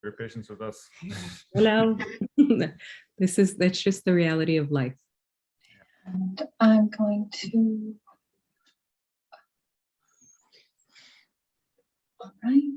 your patience with us. Well, that's just the reality of life. And I'm going to, all right.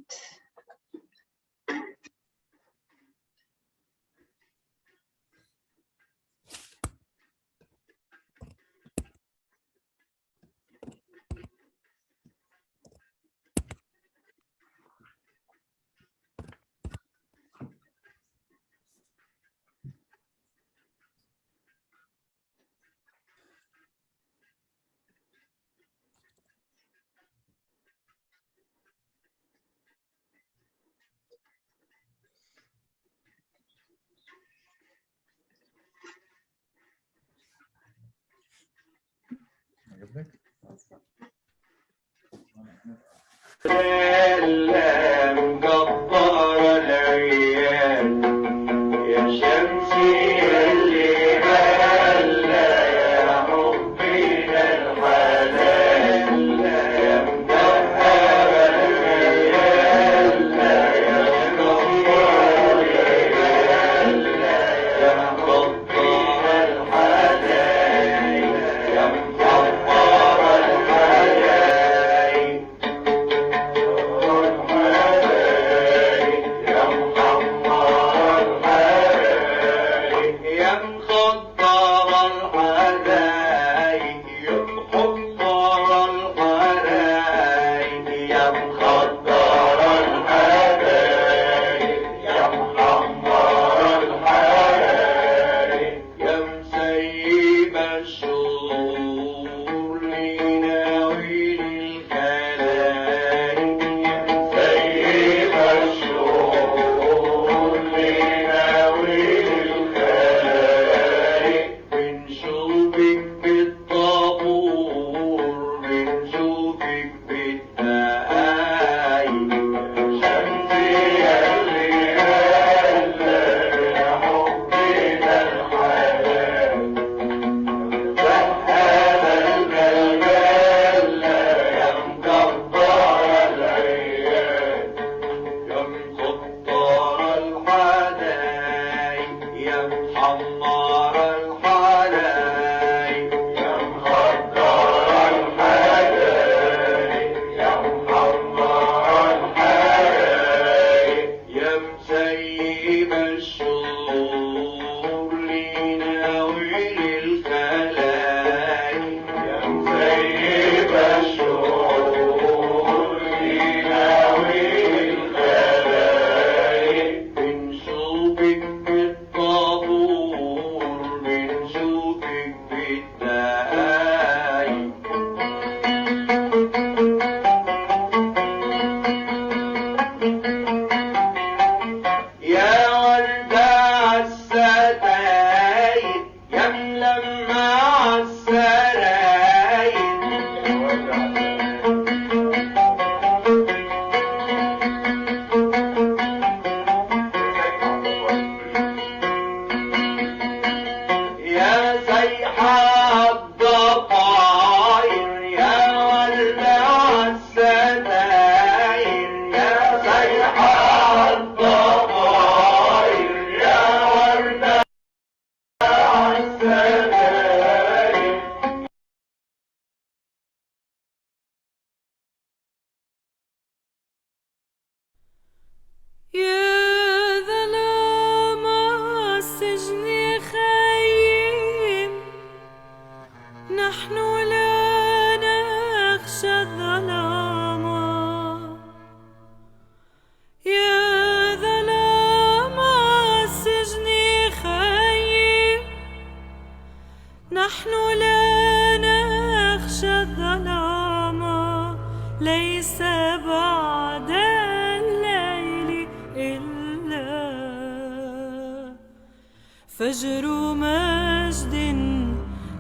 فجر مجد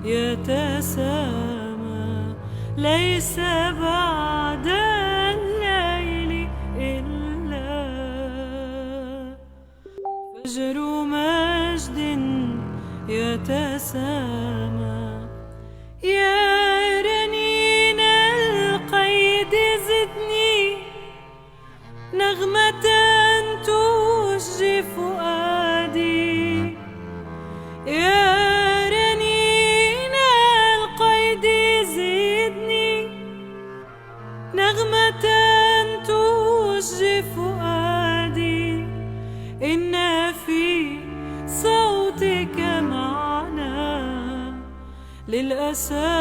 يتسامى ليس بعد الليل إلا فجر مجد يتسامى يا رنين القيد زدني نغمة فؤادي يا رنين القيد زدني نغمة تشجي فؤادي إن في صوتك معنى للأسى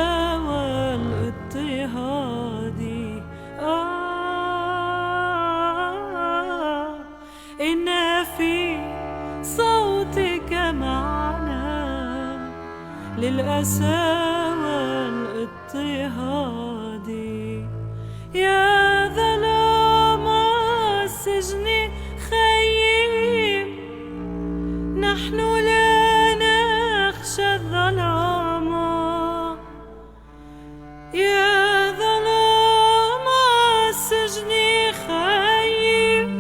والاضطهاد إن في صوتك معنى للأسى والاضطهاد يا ظلام السجن خيم نحن لا نخشى الظلام يا ظلام السجن خيم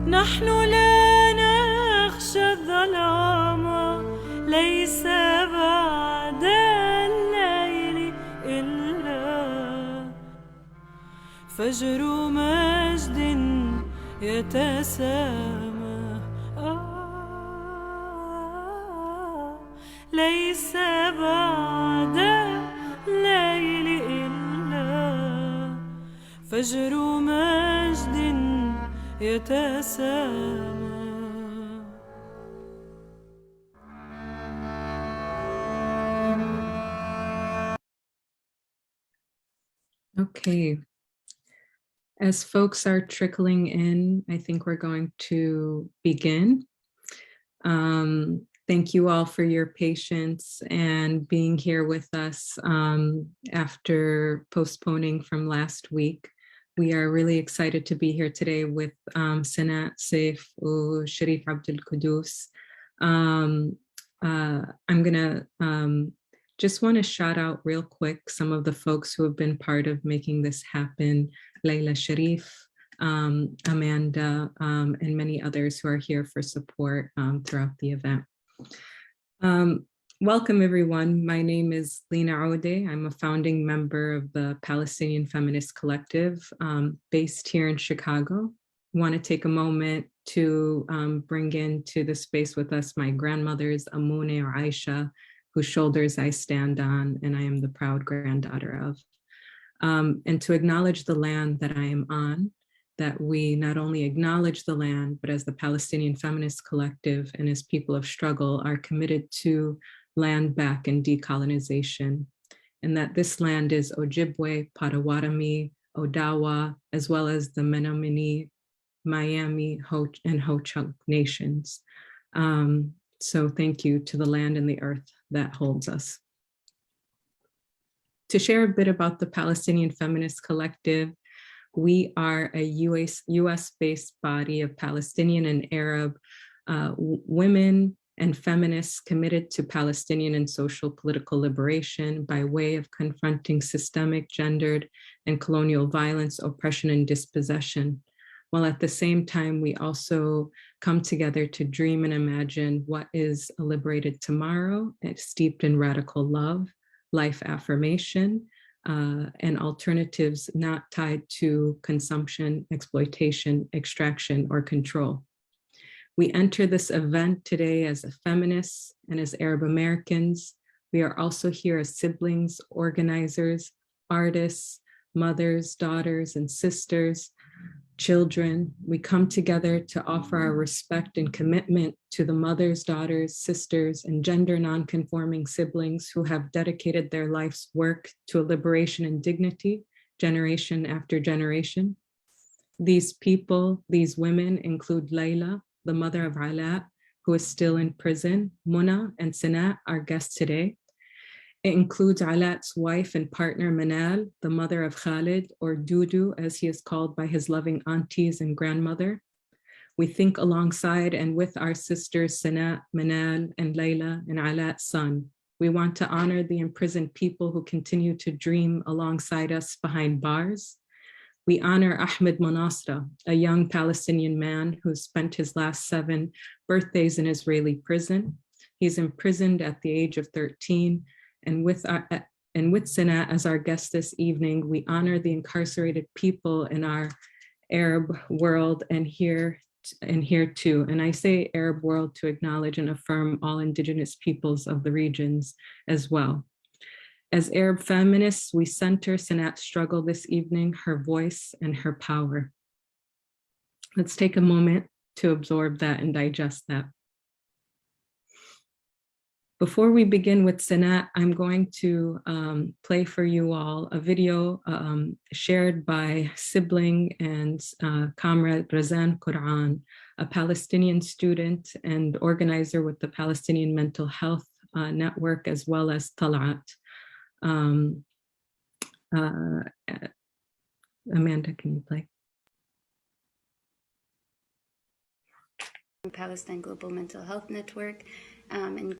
نحن لا نخشى الظلام ليس بعد الليل إلا فجر مجد يتسامى ليس بعد الليل إلا فجر مجد يتسامى. Okay. As folks are trickling in, I think we're going to begin. Thank you all for your patience and being here with us after postponing from last week. We are really excited to be here today with Sanat Saif Sharif Abdul Qudus. I'm gonna just want to shout out real quick some of the folks who have been part of making this happen. Layla Sharif, Amanda, and many others who are here for support throughout the event. Welcome everyone. My name is Lina Aoude. I'm a founding member of the Palestinian Feminist Collective based here in Chicago. I want to take a moment to bring into the space with us my grandmothers, Amune or Aisha, whose shoulders I stand on and I am the proud granddaughter of. And to acknowledge the land that I am on, that we not only acknowledge the land, but as the Palestinian Feminist Collective and as people of struggle are committed to land back and decolonization. And that this land is Ojibwe, Potawatomi, Odawa, as well as the Menominee, Miami, and Ho-Chunk nations. So thank you to the land and the earth that holds us. To share a bit about the Palestinian Feminist Collective, we are a US-based body of Palestinian and Arab women and feminists committed to Palestinian and social political liberation by way of confronting systemic, gendered, and colonial violence, oppression, and dispossession, while at the same time we also come together to dream and imagine what is a liberated tomorrow, steeped in radical love, life affirmation, and alternatives not tied to consumption, exploitation, extraction, or control. We enter this event today as feminists and as Arab Americans. We are also here as siblings, organizers, artists, mothers, daughters, and sisters, children. We come together to offer our respect and commitment to the mothers, daughters, sisters, and gender nonconforming siblings who have dedicated their life's work to a liberation and dignity, generation after generation. These people, these women include Layla, the mother of Ala, who is still in prison, Muna and Sanat, our guests today. It includes Alat's wife and partner, Manal, the mother of Khalid, or Dudu, as he is called by his loving aunties and grandmother. We think alongside and with our sisters, Sanat, Manal, and Layla, and Alat's son. We want to honor the imprisoned people who continue to dream alongside us behind bars. We honor Ahmed Monasra, a young Palestinian man who spent his last 7 birthdays in Israeli prison. He's imprisoned at the age of 13. And with Sanat as our guest this evening, we honor the incarcerated people in our Arab world and here and here too. And I say Arab world to acknowledge and affirm all indigenous peoples of the regions as well. As Arab feminists, we center Sanat's struggle this evening, her voice and her power. Let's take a moment to absorb that and digest that. Before we begin with Sanat, I'm going to play for you all a video shared by sibling and comrade Razan Quran, a Palestinian student and organizer with the Palestinian Mental Health Network, as well as Talat. Amanda, can you play? Palestine Global Mental Health Network. And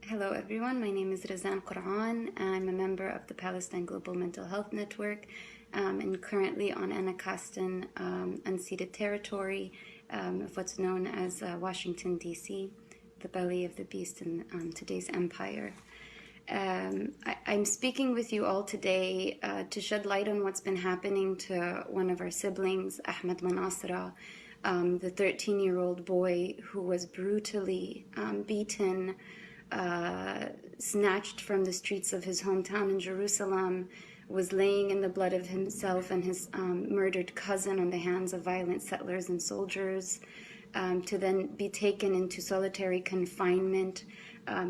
hello everyone, my name is Razan Quran. I'm a member of the Palestine Global Mental Health Network and currently on Anacostan unceded territory of what's known as Washington, D.C., the belly of the beast in today's empire. I'm speaking with you all today to shed light on what's been happening to one of our siblings, Ahmed Manasra, the 13-year-old boy who was brutally beaten, snatched from the streets of his hometown in Jerusalem, was laying in the blood of himself and his murdered cousin on the hands of violent settlers and soldiers, to then be taken into solitary confinement,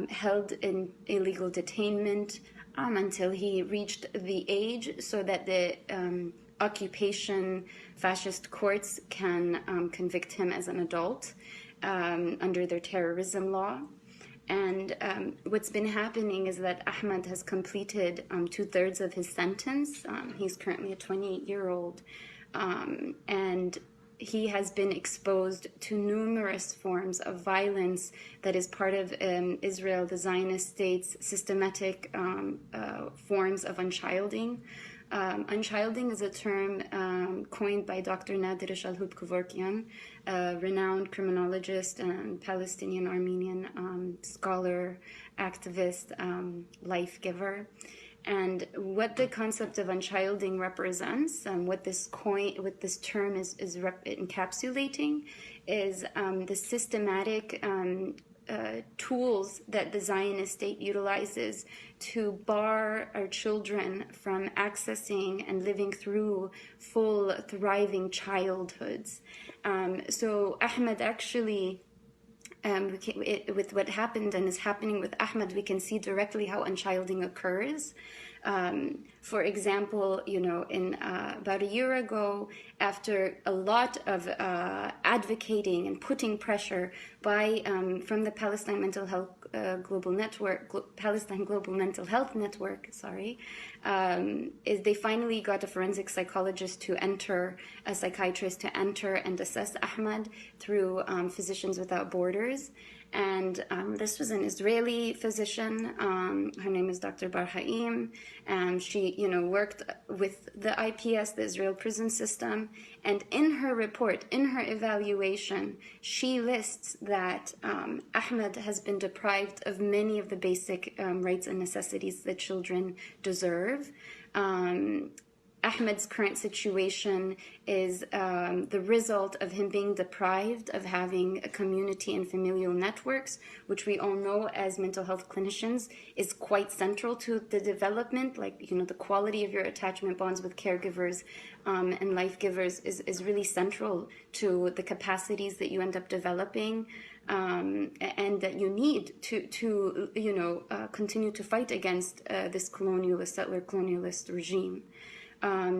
held in illegal detainment until he reached the age so that the occupation fascist courts can convict him as an adult under their terrorism law. And what's been happening is that Ahmed has completed 2/3 of his sentence. He's currently a 28-year-old, and he has been exposed to numerous forms of violence that is part of Israel, the Zionist state's systematic forms of unchilding. Unchilding is a term coined by Dr. Nader Shalhoub Kevorkian, a renowned criminologist and Palestinian Armenian scholar, activist, life giver. And what the concept of unchilding represents, what this term is encapsulating, is the systematic tools that the Zionist state utilizes to bar our children from accessing and living through full, thriving childhoods. So Ahmed actually, with what happened and is happening with Ahmed, we can see directly how unchilding occurs. For example, in about a year ago, after a lot of advocating and putting pressure by from the Palestine Mental Health Global Network, Palestine Global Mental Health Network, is they finally got a forensic psychologist to enter, a psychiatrist to enter and assess Ahmed through Physicians Without Borders. And this was an Israeli physician. Her name is Dr. Barhaim, and she, worked with the IPS, the Israel prison system. And in her report, in her evaluation, she lists that Ahmed has been deprived of many of the basic rights and necessities that children deserve. Ahmed's current situation is the result of him being deprived of having a community and familial networks, which we all know as mental health clinicians is quite central to the development. The quality of your attachment bonds with caregivers and life givers is really central to the capacities that you end up developing and that you need to continue to fight against this colonialist, settler colonialist regime.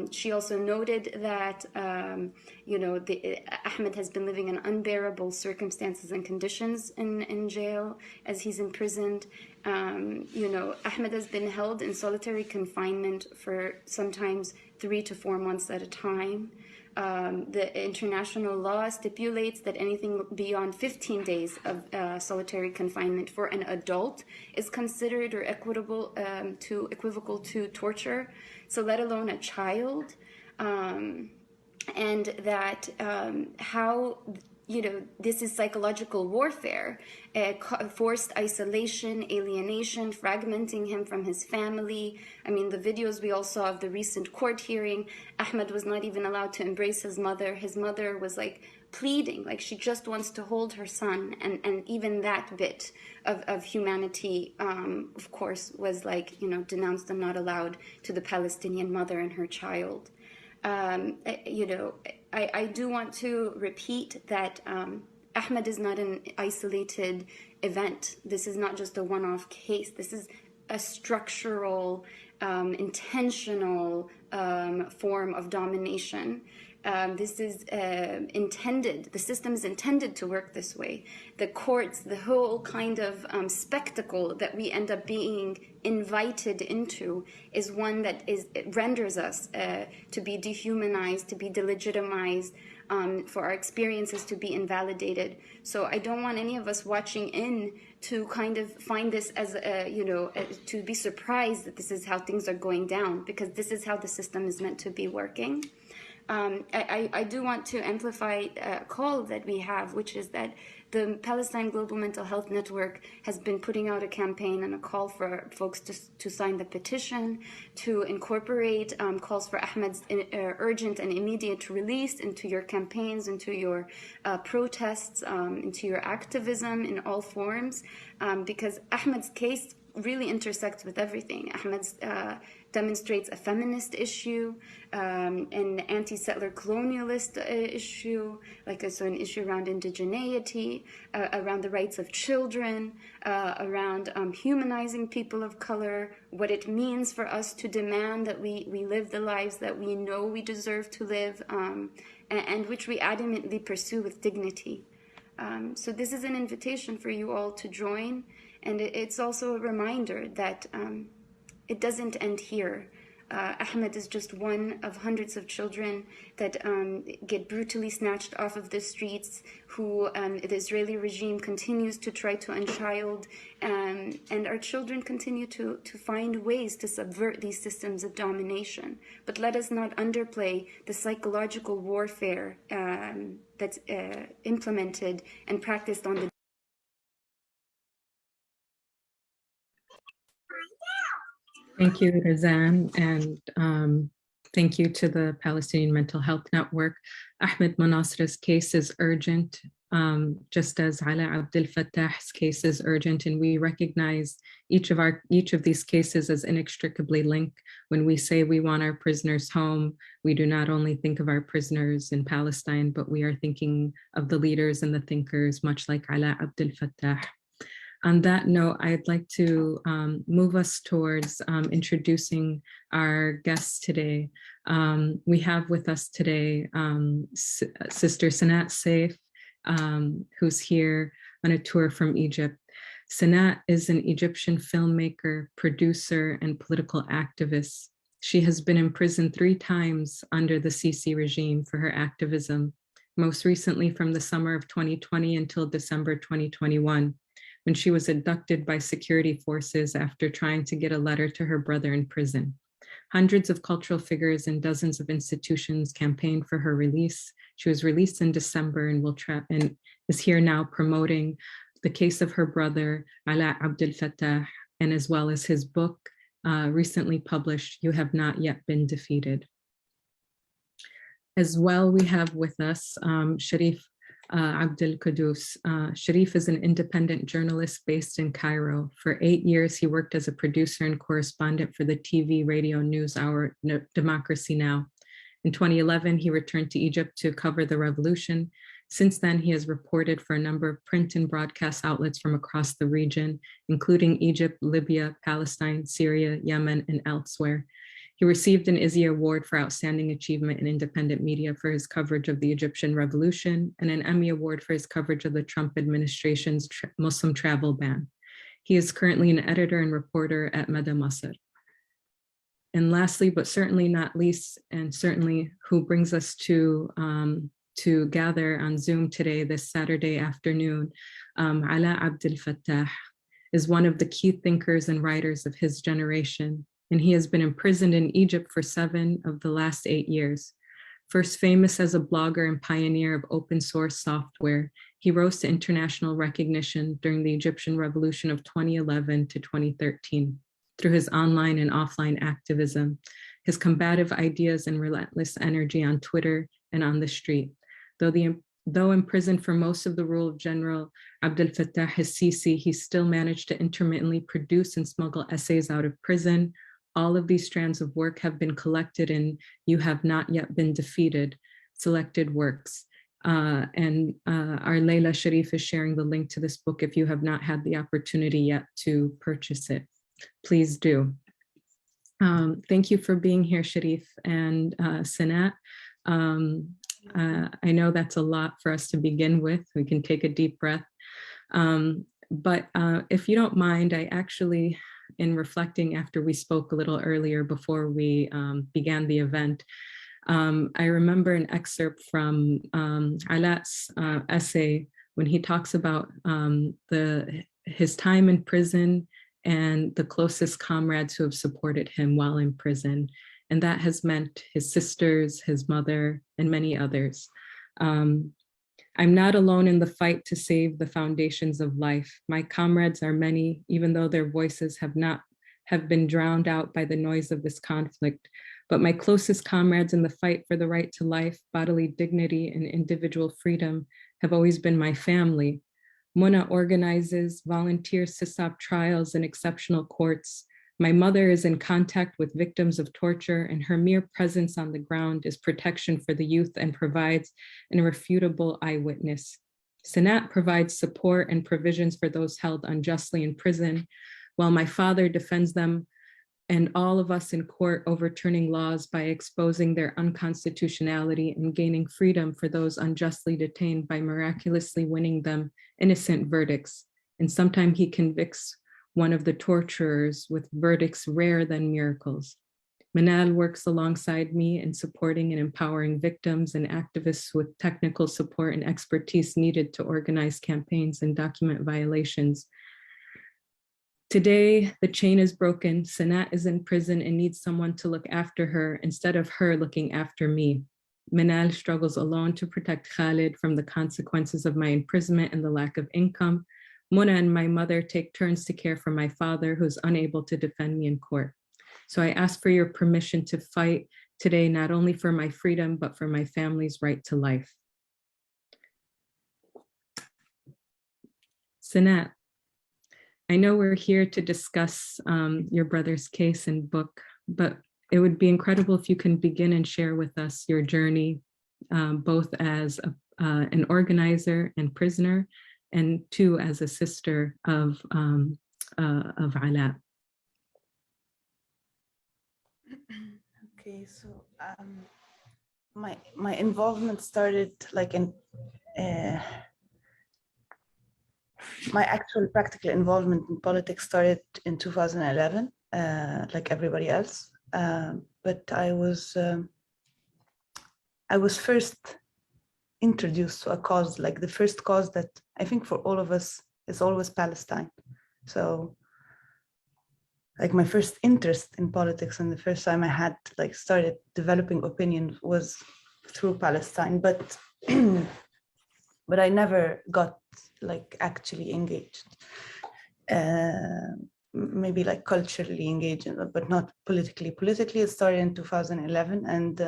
She also noted that, Ahmed has been living in unbearable circumstances and conditions in jail as he's imprisoned. Ahmed has been held in solitary confinement for sometimes 3 to 4 months at a time. The international law stipulates that anything beyond 15 days of solitary confinement for an adult is considered or equivocal to torture, so let alone a child. And that how this is psychological warfare, forced isolation, alienation, fragmenting him from his family. I mean, the videos we all saw of the recent court hearing, Ahmed was not even allowed to embrace his mother. His mother was like pleading, like she just wants to hold her son. And even that bit of humanity, of course, was like, denounced and not allowed to the Palestinian mother and her child. I do want to repeat that Ahmed is not an isolated event. This is not just a one-off case. This is a structural, intentional form of domination. This is intended, the system is intended to work this way. The courts, the whole kind of spectacle that we end up being invited into is one that renders us to be dehumanized, to be delegitimized, for our experiences to be invalidated. So I don't want any of us watching in to kind of find this as, to be surprised that this is how things are going down, because this is how the system is meant to be working. I do want to amplify a call that we have, which is that the Palestine Global Mental Health Network has been putting out a campaign and a call for folks to sign the petition, to incorporate calls for Ahmed's urgent and immediate release into your campaigns, into your protests, into your activism in all forms, because Ahmed's case really intersects with everything. Ahmed's demonstrates a feminist issue, an anti-settler colonialist issue, so an issue around indigeneity, around the rights of children, around humanizing people of color, what it means for us to demand that we live the lives that we know we deserve to live, and which we adamantly pursue with dignity. So this is an invitation for you all to join, and it's also a reminder that it doesn't end here. Ahmed is just one of hundreds of children that get brutally snatched off of the streets, who the Israeli regime continues to try to unchild, and our children continue to find ways to subvert these systems of domination. But let us not underplay the psychological warfare that's implemented and practiced on the Thank you, Razan, and thank you to the Palestinian Mental Health Network. Ahmed Manasra's case is urgent, just as Ala Abdel Fattah's case is urgent, and we recognize each of these cases as inextricably linked. When we say we want our prisoners home, we do not only think of our prisoners in Palestine, but we are thinking of the leaders and the thinkers, much like Ala Abdel Fattah. On that note, I'd like to move us towards introducing our guests today. We have with us today Sister Sanat Saif, who's here on a tour from Egypt. Sanat is an Egyptian filmmaker, producer, and political activist. She has been imprisoned 3 times under the Sisi regime for her activism, most recently from the summer of 2020 until December 2021. When she was abducted by security forces after trying to get a letter to her brother in prison. Hundreds of cultural figures and dozens of institutions campaigned for her release. She was released in December and is here now promoting the case of her brother, Ala Abdel Fattah, and as well as his book, recently published, You Have Not Yet Been Defeated. As well, we have with us Sharif Abdel Kudus. Sharif is an independent journalist based in Cairo. For 8 years, he worked as a producer and correspondent for the TV radio news hour Democracy Now! In 2011, he returned to Egypt to cover the revolution. Since then, he has reported for a number of print and broadcast outlets from across the region, including Egypt, Libya, Palestine, Syria, Yemen, and elsewhere. He received an Izzy Award for Outstanding Achievement in Independent Media for his coverage of the Egyptian Revolution, and an Emmy Award for his coverage of the Trump administration's Muslim travel ban. He is currently an editor and reporter at Mada Masr. And lastly, but certainly not least, and certainly who brings us to gather on Zoom today, this Saturday afternoon, Ala Abdel Fattah is one of the key thinkers and writers of his generation, and he has been imprisoned in Egypt for 7 of the last 8 years. First famous as a blogger and pioneer of open source software, he rose to international recognition during the Egyptian Revolution of 2011 to 2013 through his online and offline activism, his combative ideas and relentless energy on Twitter and on the street. Though imprisoned for most of the rule of General Abdel Fattah al-Sisi, he still managed to intermittently produce and smuggle essays out of prison. All of these strands of work have been collected in You Have Not Yet Been Defeated, Selected Works. Our Layla Sharif is sharing the link to this book if you have not had the opportunity yet to purchase it. Please do. Thank you for being here, Sharif and Sanat. I know that's a lot for us to begin with. We can take a deep breath. But if you don't mind, I actually, in reflecting after we spoke a little earlier before we began the event, I remember an excerpt from Alat's essay when he talks about his time in prison and the closest comrades who have supported him while in prison. And that has meant his sisters, his mother, and many others. I'm not alone in the fight to save the foundations of life. My comrades are many, even though their voices have been drowned out by the noise of this conflict. But my closest comrades in the fight for the right to life, bodily dignity, and individual freedom have always been my family. Mona organizes, volunteers to stop trials in exceptional courts. My mother is in contact with victims of torture, and her mere presence on the ground is protection for the youth and provides an irrefutable eyewitness. Sanat provides support and provisions for those held unjustly in prison, while my father defends them and all of us in court, overturning laws by exposing their unconstitutionality and gaining freedom for those unjustly detained by miraculously winning them innocent verdicts. And sometimes he convicts one of the torturers with verdicts rarer than miracles. Manal works alongside me in supporting and empowering victims and activists with technical support and expertise needed to organize campaigns and document violations. Today, the chain is broken. Sanat is in prison and needs someone to look after her instead of her looking after me. Manal struggles alone to protect Khalid from the consequences of my imprisonment and the lack of income. Mona and my mother take turns to care for my father, who's unable to defend me in court. So I ask for your permission to fight today, not only for my freedom, but for my family's right to life. Sanat, I know we're here to discuss your brother's case and book, but it would be incredible if you can begin and share with us your journey, both as an organizer and prisoner, and two, as a sister of Ala. Okay, so my involvement started like in my actual practical involvement in politics started in 2011, like everybody else. But I was first introduced to a cause, like the first cause that I think for all of us is always Palestine. So like my first interest in politics and the first time I had like started developing opinion was through Palestine, but but I never got like actually engaged. Maybe like culturally engaged, but not politically. Politically, it started in 2011, and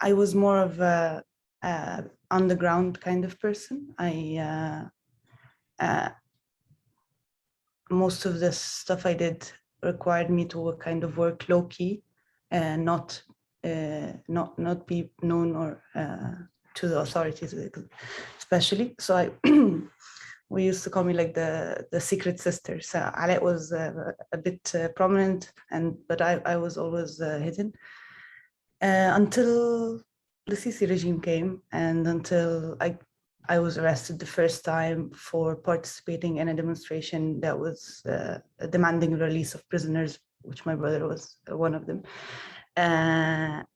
I was more of a underground kind of person. Most of the stuff I did required me to kind of work low key and not be known or to the authorities, especially. So we used to call me like the secret sister. So Ala was a bit prominent, but I was always hidden until the Sisi regime came, and until I was arrested the first time for participating in a demonstration that was demanding the release of prisoners, which my brother was one of them. And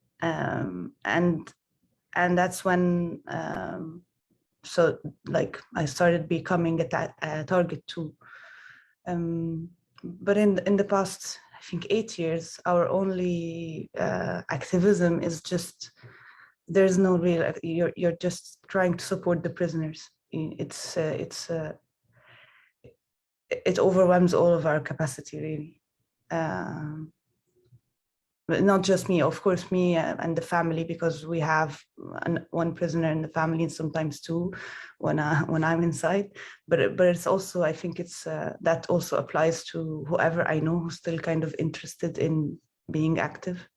that's when so like I started becoming a target too. But in the past, I think 8 years, our only activism is just there's no real, you're just trying to support the prisoners. It overwhelms all of our capacity, really. But not just me, of course, me and the family, because we have one prisoner in the family, and sometimes two when I'm inside. But it's also, I think it's that also applies to whoever I know who's still kind of interested in being active.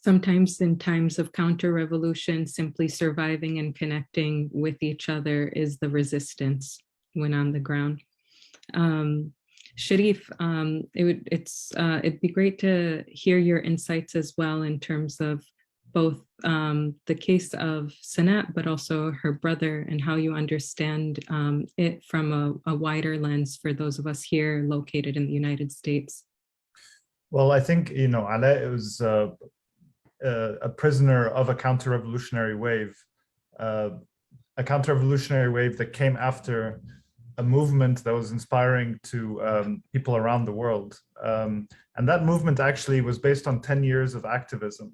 Sometimes in times of counter-revolution, simply surviving and connecting with each other is the resistance when on the ground. Sharif, it'd be great to hear your insights as well in terms of both the case of Sanat, but also her brother, and how you understand it from a wider lens for those of us here located in the United States. Well, I think, Alaa was a prisoner of a counter-revolutionary wave, that came after a movement that was inspiring to people around the world. And that movement actually was based on 10 years of activism.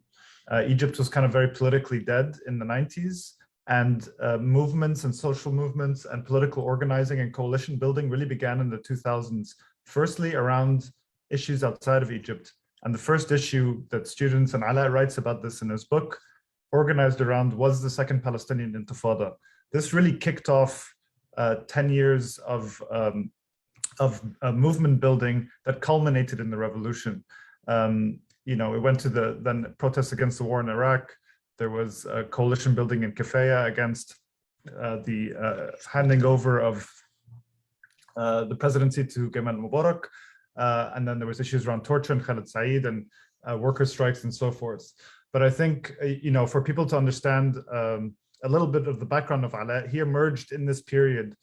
Egypt was kind of very politically dead in the 90s, and movements and social movements and political organizing and coalition building really began in the 2000s, firstly around issues outside of Egypt. And the first issue that students, and Alaa writes about this in his book, organized around was the Second Palestinian Intifada. This really kicked off 10 years of movement building that culminated in the revolution. It went to the then protests against the war in Iraq. There was a coalition building in Kafaya against the handing over of the presidency to Gamal Mubarak. And then there was issues around torture and Khaled Said and worker strikes and so forth. But I think, for people to understand a little bit of the background of Alaa, he emerged in this period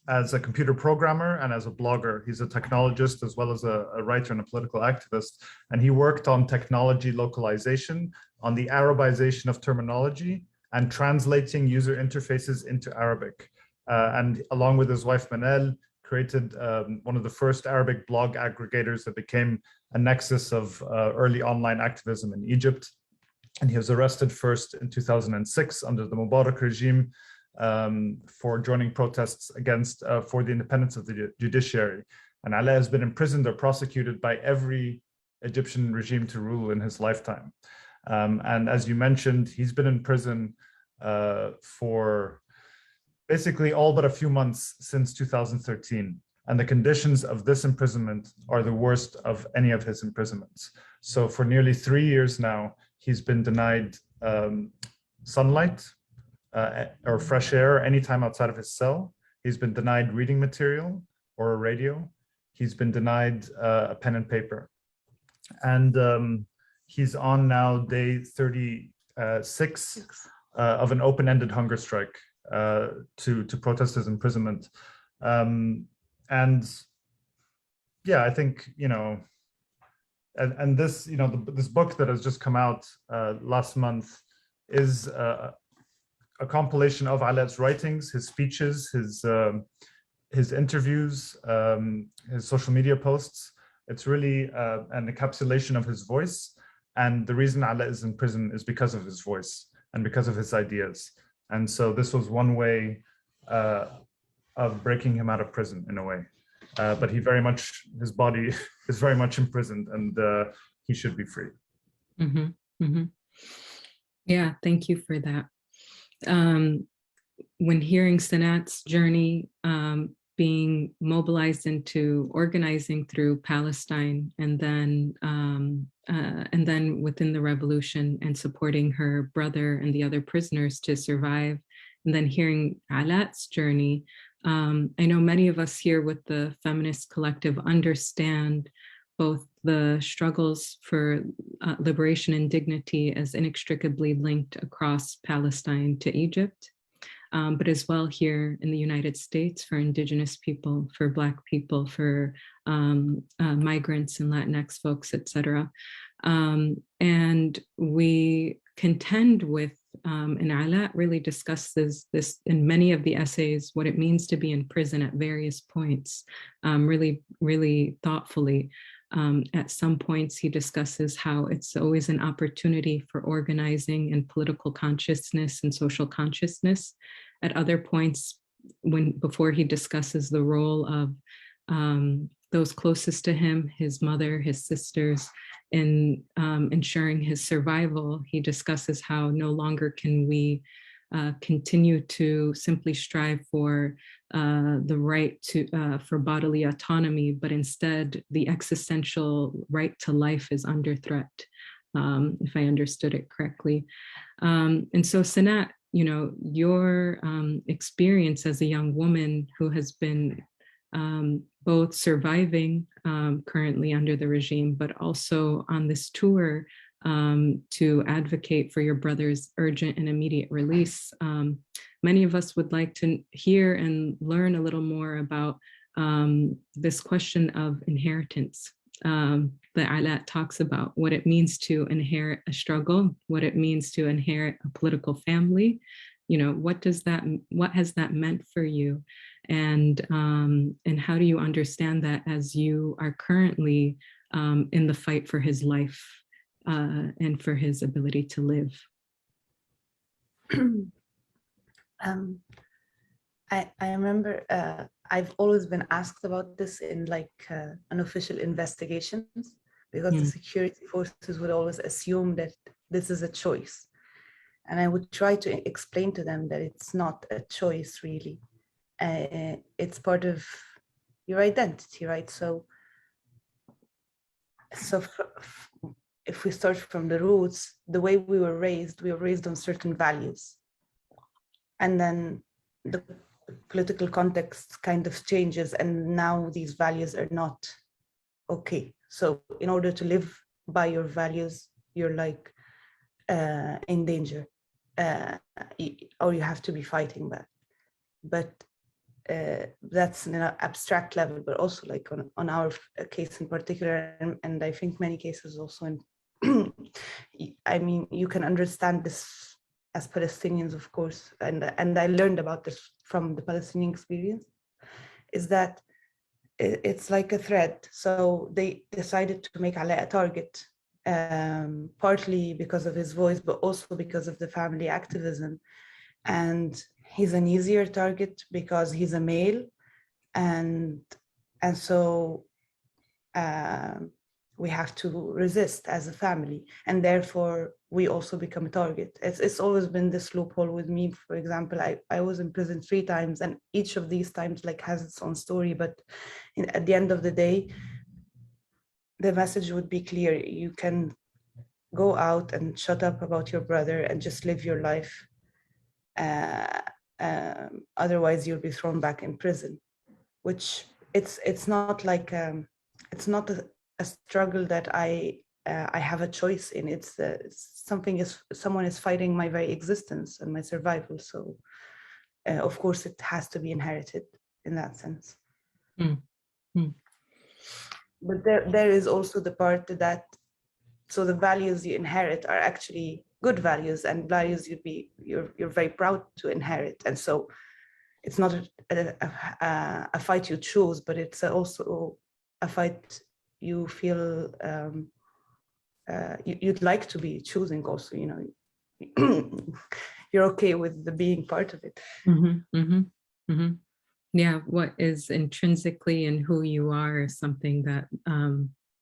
as a computer programmer and as a blogger. He's a technologist as well as a writer and a political activist. And he worked on technology localization, on the Arabization of terminology, and translating user interfaces into Arabic. And along with his wife Manal, created one of the first Arabic blog aggregators that became a nexus of early online activism in Egypt. And he was arrested first in 2006 under the Mubarak regime for joining protests against for the independence of the judiciary. And Alaa has been imprisoned or prosecuted by every Egyptian regime to rule in his lifetime. And as you mentioned, he's been in prison for basically all but a few months since 2013. And the conditions of this imprisonment are the worst of any of his imprisonments. So for nearly 3 years now, he's been denied sunlight or fresh air anytime outside of his cell. He's been denied reading material or a radio. He's been denied a pen and paper. And he's on now day 36 of an open-ended hunger strike to protest his imprisonment. And yeah, I think, and this, this book that has just come out last month is a compilation of Alaa's writings, his speeches, his interviews, his social media posts. It's really an encapsulation of his voice. And the reason Alaa is in prison is because of his voice and because of his ideas. And so this was one way of breaking him out of prison in a way. But his body is very much imprisoned, and he should be free. Mm-hmm. Mm-hmm. Yeah, thank you for that. When hearing Sanat's journey, being mobilized into organizing through Palestine, and then within the revolution and supporting her brother and the other prisoners to survive, and then hearing Alaa's journey, I know many of us here with the Feminist Collective understand both the struggles for liberation and dignity as inextricably linked across Palestine to Egypt, but as well here in the United States for Indigenous people, for Black people, for migrants and Latinx folks, et cetera. And we contend with And Alat really discusses this in many of the essays, what it means to be in prison at various points, really, really thoughtfully. At some points, he discusses how it's always an opportunity for organizing and political consciousness and social consciousness. At other points, before he discusses the role of those closest to him, his mother, his sisters, in ensuring his survival, he discusses how no longer can we continue to simply strive for the right to for bodily autonomy, but instead the existential right to life is under threat, if I understood it correctly. And so Sanat, you know, your experience as a young woman who has been both surviving currently under the regime, but also on this tour to advocate for your brother's urgent and immediate release. Many of us would like to hear and learn a little more about this question of inheritance that Alat talks about, what it means to inherit a struggle, what it means to inherit a political family. You know, what has that meant for you? And how do you understand that as you are currently in the fight for his life and for his ability to live? I remember I've always been asked about this in like unofficial investigations, because the security forces would always assume that this is a choice. And I would try to explain to them that it's not a choice, really. It's part of your identity, right? So if we start from the roots, the way we were raised on certain values. And then the political context kind of changes, and now these values are not okay. So in order to live by your values, you're like in danger, or you have to be fighting that. But that's in an abstract level, but also like on our case in particular, and I think many cases also in, I mean, you can understand this as Palestinians, of course, and I learned about this from the Palestinian experience, is that it's like a thread. So they decided to make Alaa a target, partly because of his voice, but also because of the family activism. And he's an easier target because he's a male, and so we have to resist as a family, and therefore we also become a target. It's always been this loophole with me. For example, I was in prison 3 times, and each of these times like has its own story, but at the end of the day, the message would be clear. You can go out and shut up about your brother and just live your life. Otherwise you'll be thrown back in prison, which it's not like it's not a struggle that I have a choice in. It's someone is fighting my very existence and my survival. So of course it has to be inherited in that sense. But there is also the part that, so the values you inherit are actually good values, and values you're very proud to inherit. And so it's not a fight you choose, but it's also a fight you feel you'd like to be choosing also, you know. You're okay with the being part of it. Yeah, what is intrinsically in who you are is something that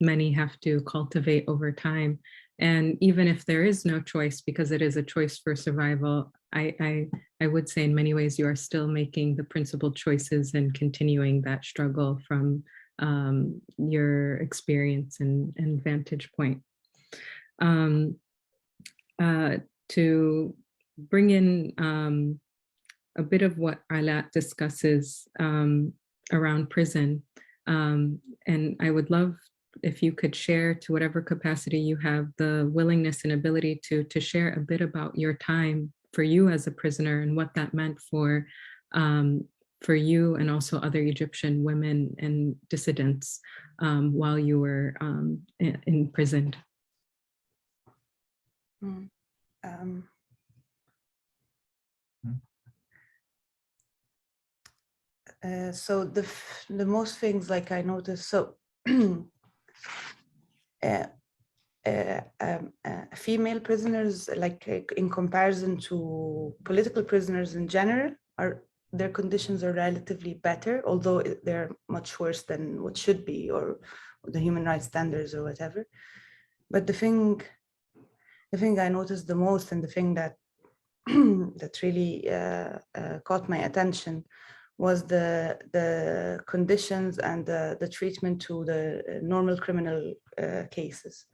many have to cultivate over time. And even if there is no choice, because it is a choice for survival, I would say in many ways you are still making the principal choices and continuing that struggle from your experience and vantage point. To bring in a bit of what Alat discusses around prison, and I would love if you could share, to whatever capacity you have the willingness and ability to share a bit about your time for you as a prisoner and what that meant for you and also other Egyptian women and dissidents while you were imprisoned. So the most things like I noticed, so female prisoners, like in comparison to political prisoners in general, their conditions are relatively better, although they're much worse than what should be, or the human rights standards or whatever. But the thing I noticed the most, and the thing that that really caught my attention, was the conditions and the treatment to the normal criminal cases,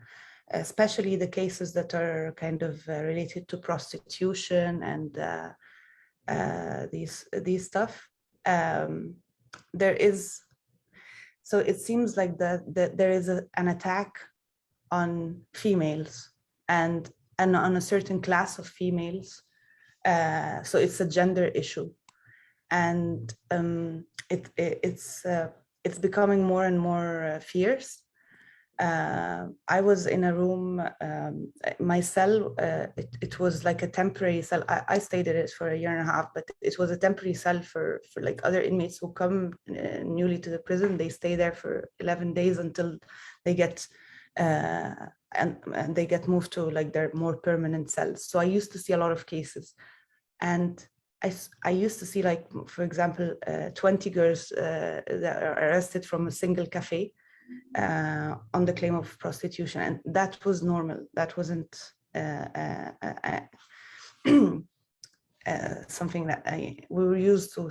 especially the cases that are kind of related to prostitution and these stuff. There is, so it seems like that there is an attack on females and on a certain class of females. So it's a gender issue, and it's becoming more and more fierce. I was in a room, my cell, it was like a temporary cell. I stayed in it for 1.5 years, but it was a temporary cell for like other inmates who come newly to the prison. They stay there for 11 days until they get and they get moved to like their more permanent cells. So I used to see a lot of cases, and I used to see, like, for example, 20 girls that are arrested from a single cafe on the claim of prostitution, and that was normal. That wasn't something that we were used to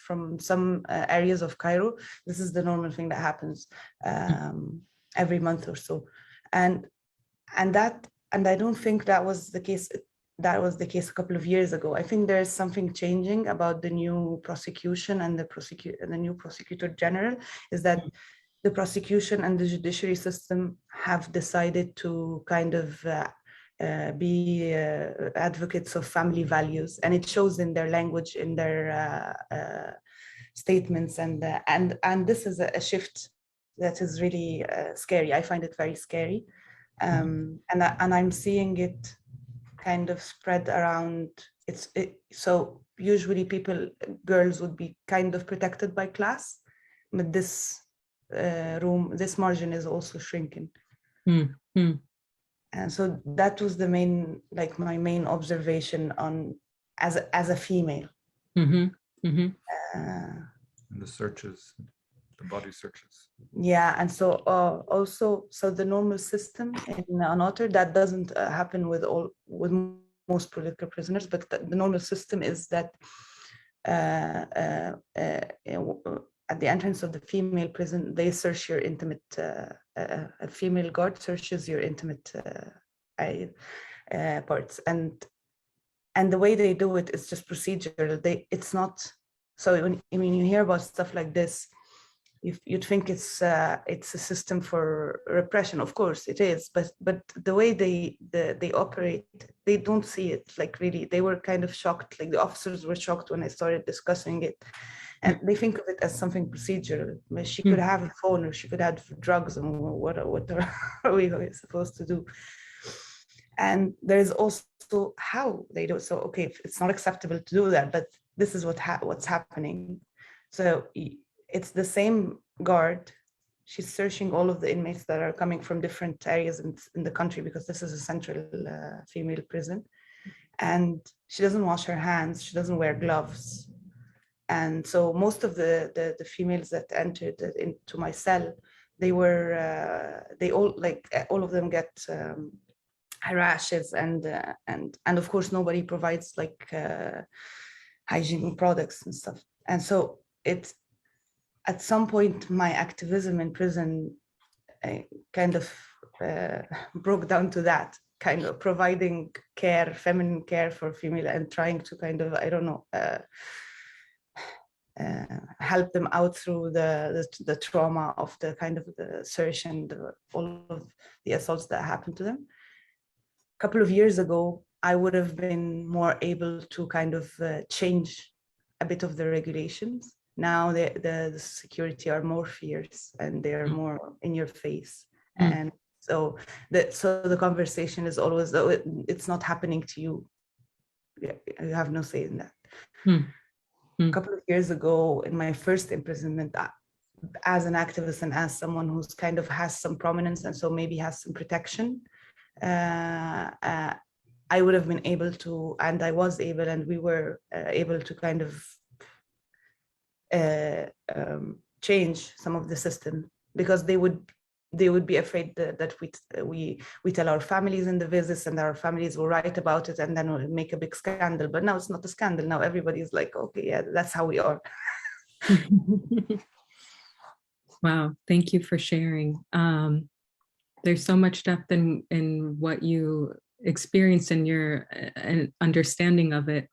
from some areas of Cairo. This is the normal thing that happens every month or so, and I don't think that was the case. That was the case a couple of years ago. I think there is something changing about the new prosecution and the new prosecutor general, is that the prosecution and the judiciary system have decided to kind of be advocates of family values, and it shows in their language, in their statements, and this is a shift that is really scary. I find it very scary, and I'm seeing it kind of spread around. So usually girls would be kind of protected by class, but this margin is also shrinking. And so that was my main observation on as a female. And the searches, the body searches. Yeah, and so also, so the normal system in An-Nater, that doesn't happen with most political prisoners, but the normal system is that at the entrance of the female prison, they search your intimate, a female guard searches your intimate parts. And the way they do it is just procedural. It's not, so when you hear about stuff like this, you'd think it's a system for repression. Of course it is, but the way they operate, they don't see it like really. They were kind of shocked, like the officers were shocked when I started discussing it. And they think of it as something procedural. She could have a phone, or she could have drugs, and what are we supposed to do? And there is also how they do it. So, okay, it's not acceptable to do that, but this is what's happening. So it's the same guard. She's searching all of the inmates that are coming from different areas in the country, because this is a central female prison. And she doesn't wash her hands. She doesn't wear gloves. And so most of the females that entered into my cell, they all of them get rashes, and of course nobody provides like hygiene products and stuff. And so at some point my activism in prison kind of broke down to that, kind of providing care, feminine care for female, and trying to kind of, I don't know, help them out through the trauma of the kind of the search and all of the assaults that happened to them. A couple of years ago, I would have been more able to kind of change a bit of the regulations. Now the security are more fierce, and they're more in your face. And so the conversation is always, though it's not happening to you, you have no say in that. a couple of years ago in my first imprisonment, as an activist and as someone who's kind of has some prominence and so maybe has some protection, I would have been able to, and I was able, and we were able to kind of change some of the system, because they would be afraid that we tell our families in the visits, and our families will write about it, and then we'll make a big scandal. But now it's not a scandal. Now everybody's like, okay, yeah, that's how we are. Wow, thank you for sharing. There's so much depth in what you experienced and your understanding of it.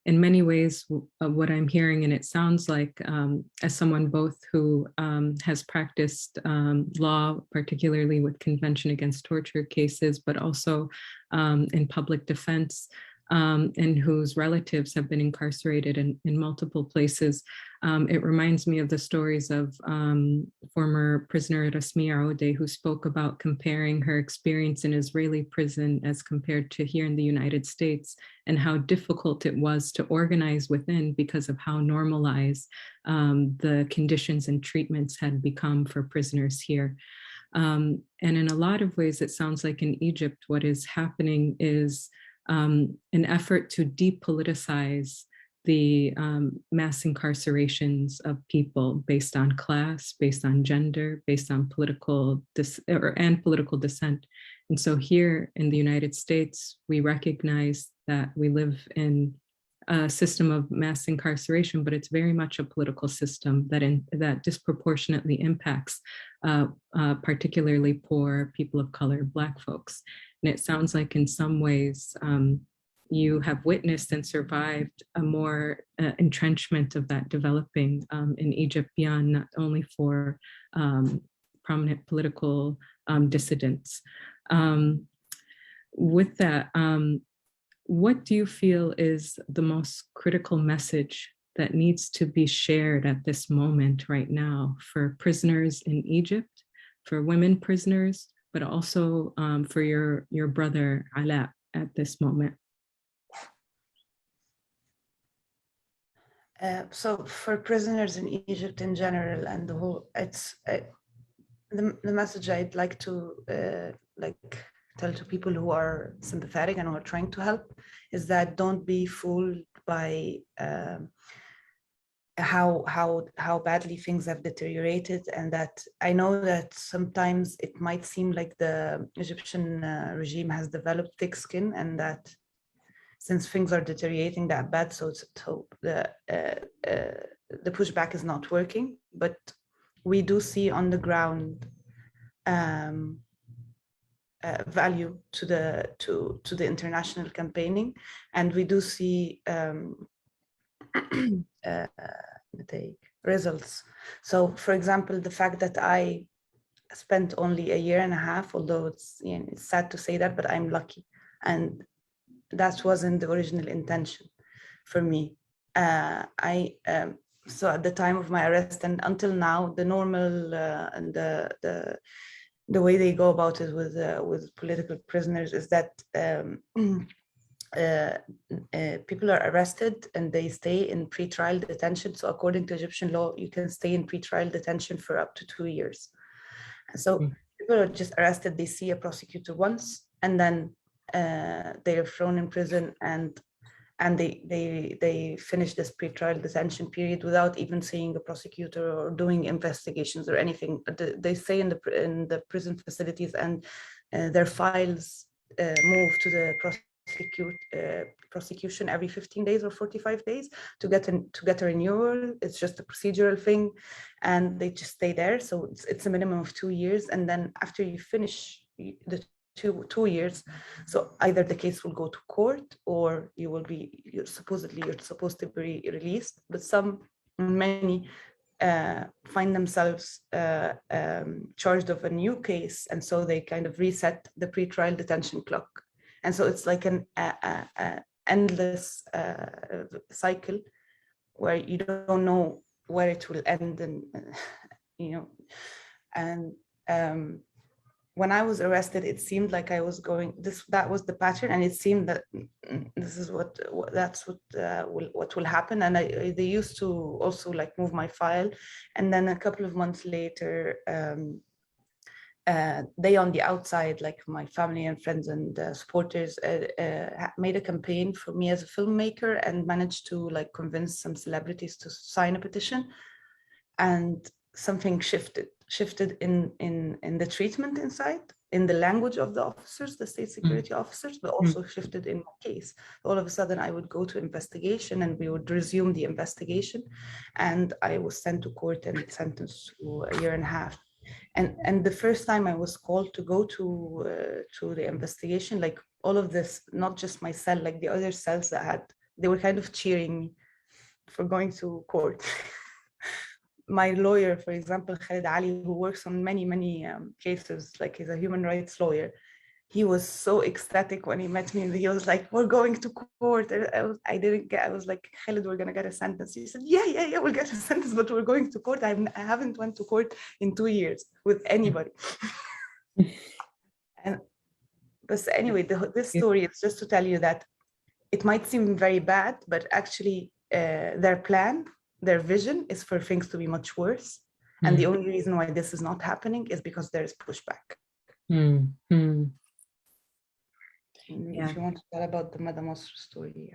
In many ways, what I'm hearing, and it sounds like, as someone both who has practiced law, particularly with Convention Against Torture cases, but also in public defense, and whose relatives have been incarcerated in multiple places. It reminds me of the stories of former prisoner Rasmea Odeh, who spoke about comparing her experience in Israeli prison as compared to here in the United States, and how difficult it was to organize within because of how normalized the conditions and treatments had become for prisoners here. And in a lot of ways, it sounds like in Egypt, what is happening is an effort to depoliticize the mass incarcerations of people based on class, based on gender, based on political dissent. And so here in the United States, we recognize that we live in a system of mass incarceration, but it's very much a political system that disproportionately impacts particularly poor people of color, Black folks. And it sounds like in some ways, you have witnessed and survived a more entrenchment of that developing in Egypt beyond not only for prominent political dissidents. With that, what do you feel is the most critical message that needs to be shared at this moment right now for prisoners in Egypt, for women prisoners, but also for your brother Alaa at this moment? So for prisoners in Egypt in general and the whole, it's the message I'd like to tell to people who are sympathetic and who are trying to help is that don't be fooled by how badly things have deteriorated, and that I know that sometimes it might seem like the Egyptian regime has developed thick skin, and that since things are deteriorating that bad, so the pushback is not working. But we do see on the ground value to the international campaigning, and we do see results. So, for example, the fact that I spent only a year and a half, although it's sad to say that, but I'm lucky, and that wasn't the original intention for me. So at the time of my arrest and until now, the normal and the way they go about it with political prisoners is that people are arrested and they stay in pretrial detention. So according to Egyptian law, you can stay in pretrial detention for up to 2 years. And so people are just arrested, they see a prosecutor once, and then they are thrown in prison, and they finish this pretrial detention period without even seeing a prosecutor or doing investigations or anything. They stay in the prison facilities, and their files move to the prosecution every 15 days or 45 days to get a renewal. It's just a procedural thing, and they just stay there. So it's a minimum of 2 years, and then after you finish the 2 years, so either the case will go to court or you're supposed to be released. But many find themselves charged of a new case, and so they kind of reset the pretrial detention clock. And so it's like an endless cycle where you don't know where it will end, and when I was arrested, it seemed like I was going, that was the pattern, and it seemed that this is what will happen. And they used to also like move my file, and then a couple of months later, they on the outside, like my family and friends and supporters, made a campaign for me as a filmmaker and managed to like convince some celebrities to sign a petition, and something shifted in the treatment inside, in the language of the officers, the state security officers, but also shifted in my case. All of a sudden I would go to investigation and we would resume the investigation, and I was sent to court and sentenced to a year and a half. And the first time I was called to go to the investigation, like all of this, not just my cell, like the other cells they were kind of cheering me for going to court. My lawyer, for example, Khalid Ali, who works on many cases, like he's a human rights lawyer, he was so ecstatic when he met me, and he was like, "We're going to court." I was like, "Khalid, we're gonna get a sentence." He said, yeah, we'll get a sentence, but we're going to court. I haven't went to court in 2 years with anybody. But anyway, this story is just to tell you that it might seem very bad, but actually their plan, their vision is for things to be much worse. And the only reason why this is not happening is because there is pushback. If you want to tell about the Mada Masr story.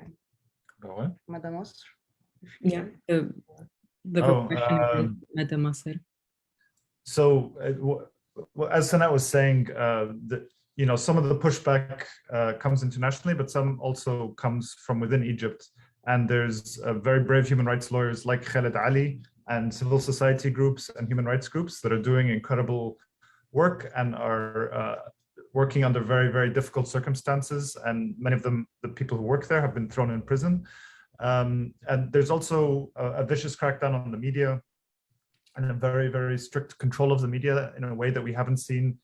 About what? Mada Masr. Yeah, the repression of Mada Masr. So as Sanat was saying, some of the pushback comes internationally, but some also comes from within Egypt. And there's very brave human rights lawyers like Khalid Ali and civil society groups and human rights groups that are doing incredible work and are working under very, very difficult circumstances. And many of them, the people who work there, have been thrown in prison. And there's also a vicious crackdown on the media and a very, very strict control of the media in a way that we haven't seen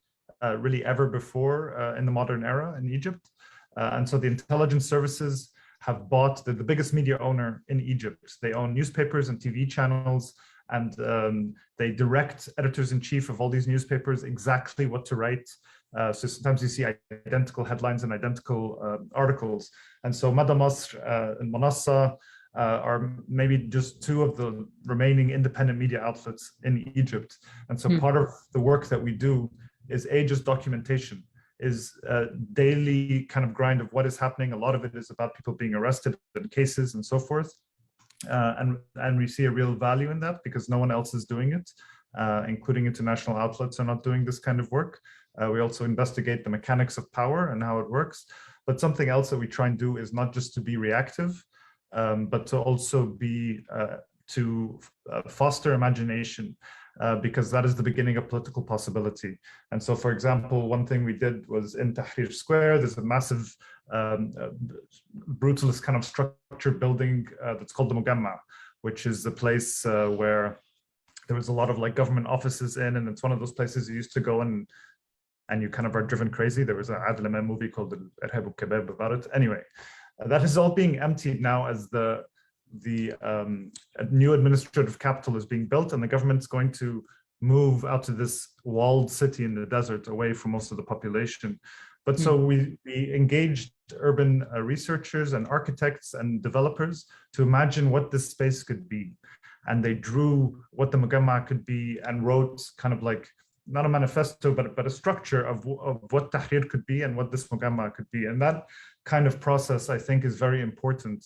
really ever before in the modern era in Egypt. And so the intelligence services have bought, the biggest media owner in Egypt. They own newspapers and TV channels, and they direct editors-in-chief of all these newspapers exactly what to write. So sometimes you see identical headlines and identical articles. And so Mada Masr and Manassa are maybe just two of the remaining independent media outlets in Egypt. And so part of the work that we do is just documentation, is a daily kind of grind of what is happening. A lot of it is about people being arrested and cases and so forth. And we see a real value in that because no one else is doing it, including international outlets are not doing this kind of work. We also investigate the mechanics of power and how it works. But something else that we try and do is not just to be reactive, but to also be, to foster imagination, because that is the beginning of political possibility. And so, for example, one thing we did was in Tahrir Square, there's a massive brutalist kind of structure building that's called the Mugamma, which is the place where there was a lot of like government offices in, and it's one of those places you used to go in and you kind of are driven crazy. There was an Adil Imam movie called Irhab al-Kebab about it. Anyway, that is all being emptied now as the new administrative capital is being built, and the government's going to move out to this walled city in the desert away from most of the population. But so we engaged urban researchers and architects and developers to imagine what this space could be. And they drew what the Mugamma could be and wrote kind of like, not a manifesto, but a structure of what Tahrir could be and what this Mugamma could be. And that kind of process, I think, is very important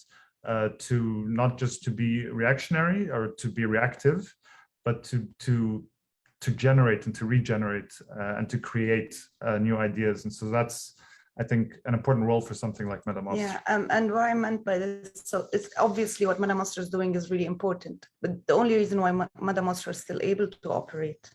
to not just to be reactionary or to be reactive, but to generate and to regenerate and to create new ideas. And so that's, I think, an important role for something like Mada Masr. Yeah, and what I meant by this, so it's obviously what Mada Masr is doing is really important, but the only reason why Mada Masr is still able to operate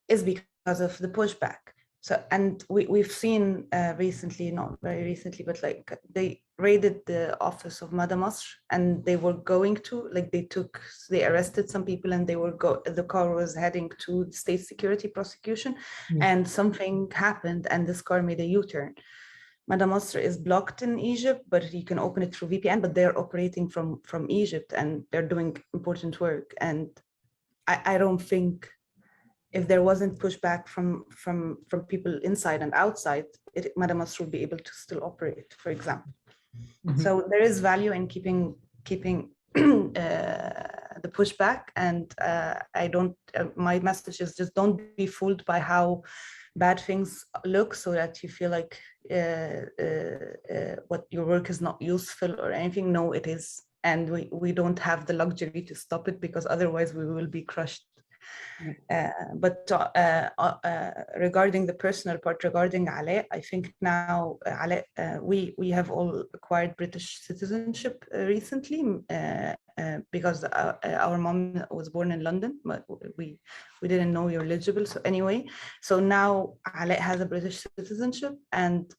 is because of the pushback. So, and we've seen recently, not very recently, but like they raided the office of Mada Masr, and they were going to, like they arrested some people, and the car was heading to the state security prosecution, and something happened, and this car made a U-turn. Mada Masr is blocked in Egypt, but you can open it through VPN, but they're operating from Egypt, and they're doing important work. And I don't think if there wasn't pushback from people inside and outside, Madam Masroor would be able to still operate, for example. Mhm. So there is value in keeping the pushback, and I don't. My message is just don't be fooled by how bad things look, so that you feel like what your work is not useful or anything. No, it is, and we don't have the luxury to stop it, because otherwise we will be crushed. But regarding the personal part, regarding Ale, I think now Ale, we have all acquired British citizenship recently because our mom was born in London, but we didn't know you're eligible. So anyway, so now Ale has a British citizenship, and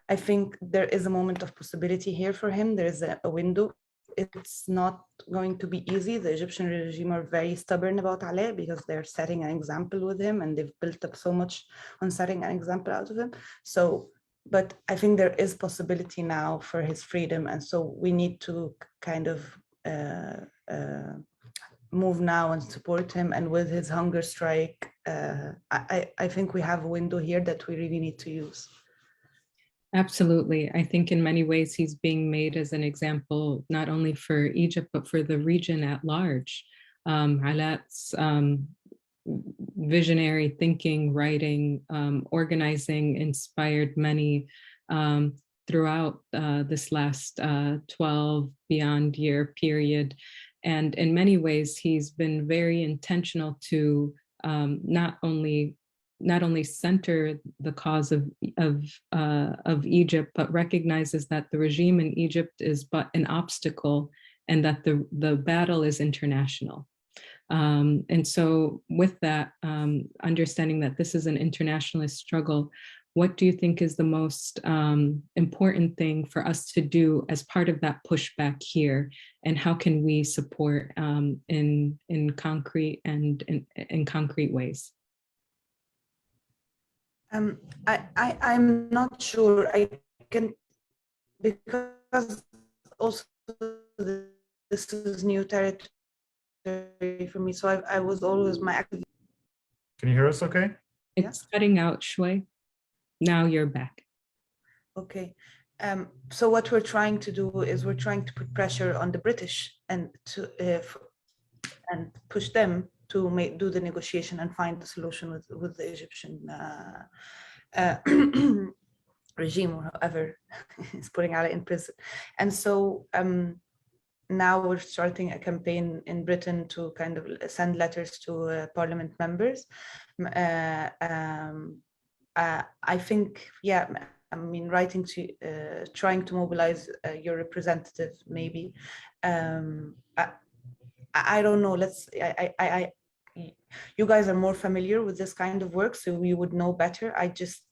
I think there is a moment of possibility here for him. There is a window. It's not going to be easy. The Egyptian regime are very stubborn about Ale because they're setting an example with him, and they've built up so much on setting an example out of him. So, but I think there is possibility now for his freedom, and so we need to kind of move now and support him. And with his hunger strike, I think we have a window here that we really need to use. Absolutely. I think in many ways he's being made as an example, not only for Egypt, but for the region at large. Ala's visionary thinking, writing, organizing inspired many throughout this last 12 beyond year period. And in many ways, he's been very intentional to not only center the cause of Egypt, but recognizes that the regime in Egypt is but an obstacle, and that the battle is international. And so with that, understanding that this is an internationalist struggle, what do you think is the most important thing for us to do as part of that pushback here? And how can we support in concrete and in concrete ways? I'm not sure I can, because also this is new territory for me. So I was always my active. Can you hear us okay? It's cutting out, Shui. Now you're back. Okay. So what we're trying to do is we're trying to put pressure on the British and to and push them to do the negotiation and find the solution with the Egyptian regime, or however is putting Ali in prison. And so now we're starting a campaign in Britain to kind of send letters to parliament members. I think, yeah, I mean, writing to, trying to mobilize your representative, maybe. I don't know, you guys are more familiar with this kind of work, so you would know better. I just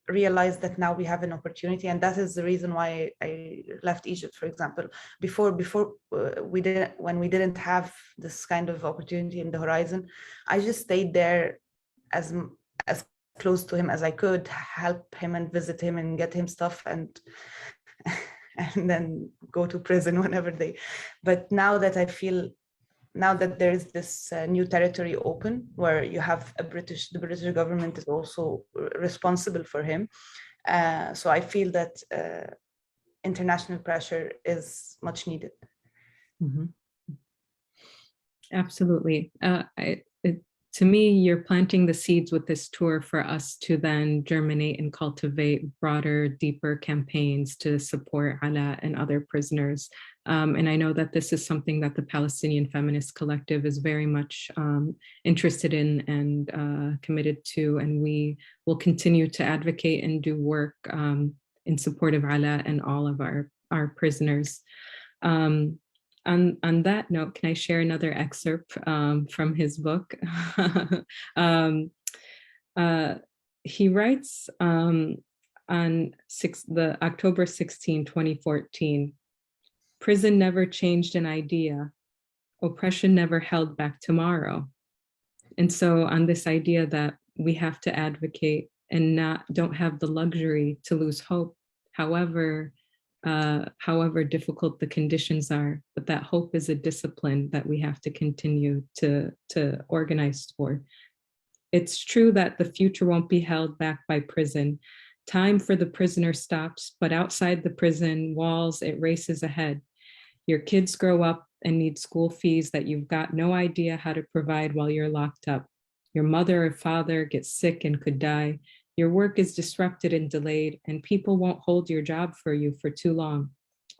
realized that now we have an opportunity, and that is the reason why I left Egypt, for example. Before when we didn't have this kind of opportunity in the horizon, I just stayed there as close to him as I could, help him and visit him and get him stuff, and then go to prison whenever they. But now that I feel, now that there is this new territory open, where you have the British government is also responsible for him. So I feel that international pressure is much needed. Mm-hmm. Absolutely. To me, you're planting the seeds with this tour for us to then germinate and cultivate broader, deeper campaigns to support Ala and other prisoners. And I know that this is something that the Palestinian Feminist Collective is very much interested in and committed to, and we will continue to advocate and do work in support of Ala and all of our prisoners. On that note, can I share another excerpt from his book? He writes on the October 16, 2014, "Prison never changed an idea. Oppression never held back tomorrow." And so on this idea that we have to advocate and don't have the luxury to lose hope. However, however difficult the conditions are, but that hope is a discipline that we have to continue to organize for. It's true that the future won't be held back by prison. Time for the prisoner stops, but outside the prison walls, it races ahead. Your kids grow up and need school fees that you've got no idea how to provide while you're locked up. Your mother or father gets sick and could die. Your work is disrupted and delayed, and people won't hold your job for you for too long.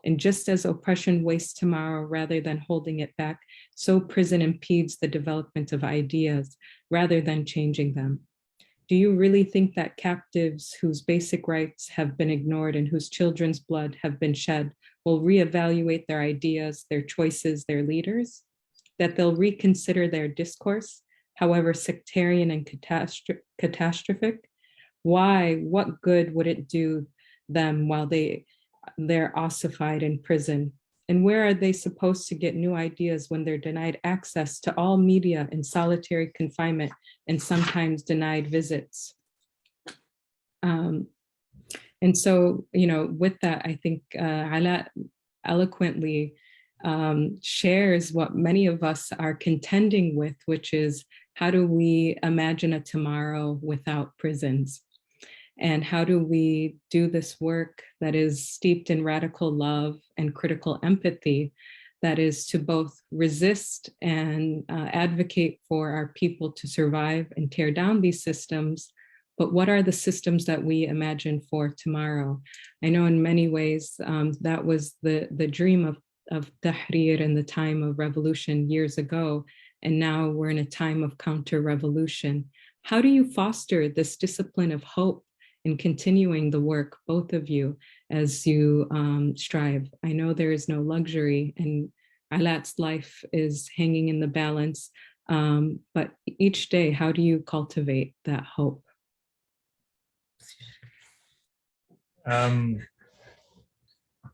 And just as oppression wastes tomorrow rather than holding it back, so prison impedes the development of ideas rather than changing them. Do you really think that captives whose basic rights have been ignored and whose children's blood have been shed will reevaluate their ideas, their choices, their leaders? That they'll reconsider their discourse, however sectarian and catastrophic? Why? What good would it do them while they're ossified in prison? And where are they supposed to get new ideas when they're denied access to all media in solitary confinement and sometimes denied visits? And so, with that, I think Ala eloquently shares what many of us are contending with, which is, how do we imagine a tomorrow without prisons? And how do we do this work that is steeped in radical love and critical empathy, that is to both resist and advocate for our people to survive and tear down these systems, but what are the systems that we imagine for tomorrow? I know in many ways that was the dream of Tahrir in the time of revolution years ago, and now we're in a time of counter-revolution. How do you foster this discipline of hope in continuing the work, both of you, as you strive? I know there is no luxury, and Alat's life is hanging in the balance, but each day, how do you cultivate that hope?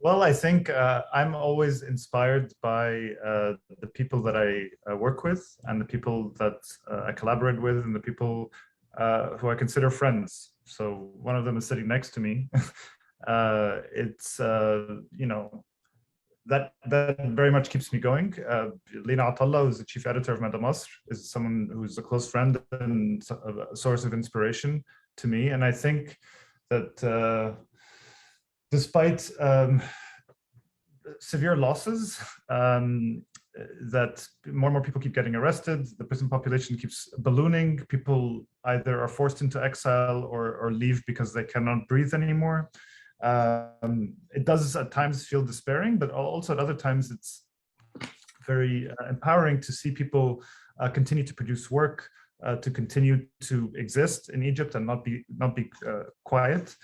Well, I think I'm always inspired by the people that I work with, and the people that I collaborate with, and the people who I consider friends. So one of them is sitting next to me. It's that very much keeps me going. Lina Atallah, who's the chief editor of Mada Masr, is someone who's a close friend and a source of inspiration to me. And I think that despite severe losses, that more and more people keep getting arrested, the prison population keeps ballooning, people either are forced into exile or leave because they cannot breathe anymore. It does at times feel despairing, but also at other times it's very empowering to see people continue to produce work, to continue to exist in Egypt and not be quiet.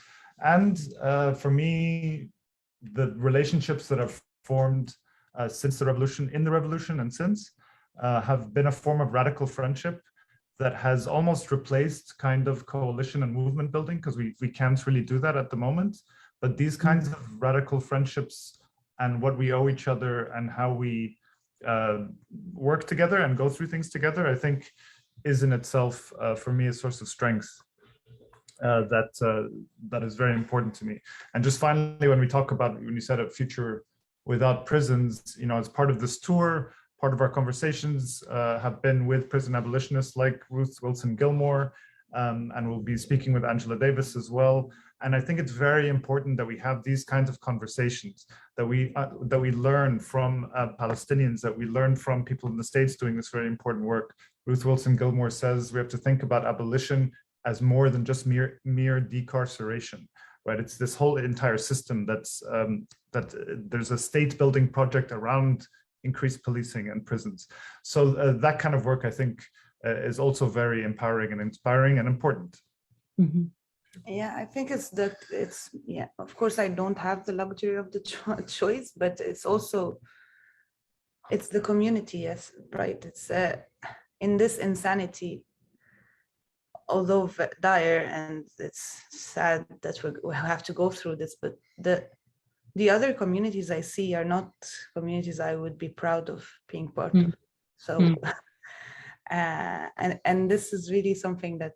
And for me, the relationships that have formed since the revolution, in the revolution and since, have been a form of radical friendship that has almost replaced kind of coalition and movement building, because we can't really do that at the moment. But these kinds of radical friendships and what we owe each other and how we work together and go through things together, I think is in itself, for me, a source of strength that is very important to me. And just finally, when we talk about, when you said a future without prisons, as part of this tour, part of our conversations have been with prison abolitionists like Ruth Wilson Gilmore, and we'll be speaking with Angela Davis as well. And I think it's very important that we have these kinds of conversations, that we learn from Palestinians, that we learn from people in the States doing this very important work. Ruth Wilson Gilmore says we have to think about abolition as more than just mere decarceration, right? It's this whole entire system that there's a state building project around increased policing and prisons. So that kind of work, I think, is also very empowering and inspiring and important. Mm-hmm. Yeah, I think yeah, of course I don't have the luxury of the choice, but it's the community, yes, right? It's in this insanity, although dire, and it's sad that we have to go through this, but the other communities I see are not communities I would be proud of being part of. So, and this is really something that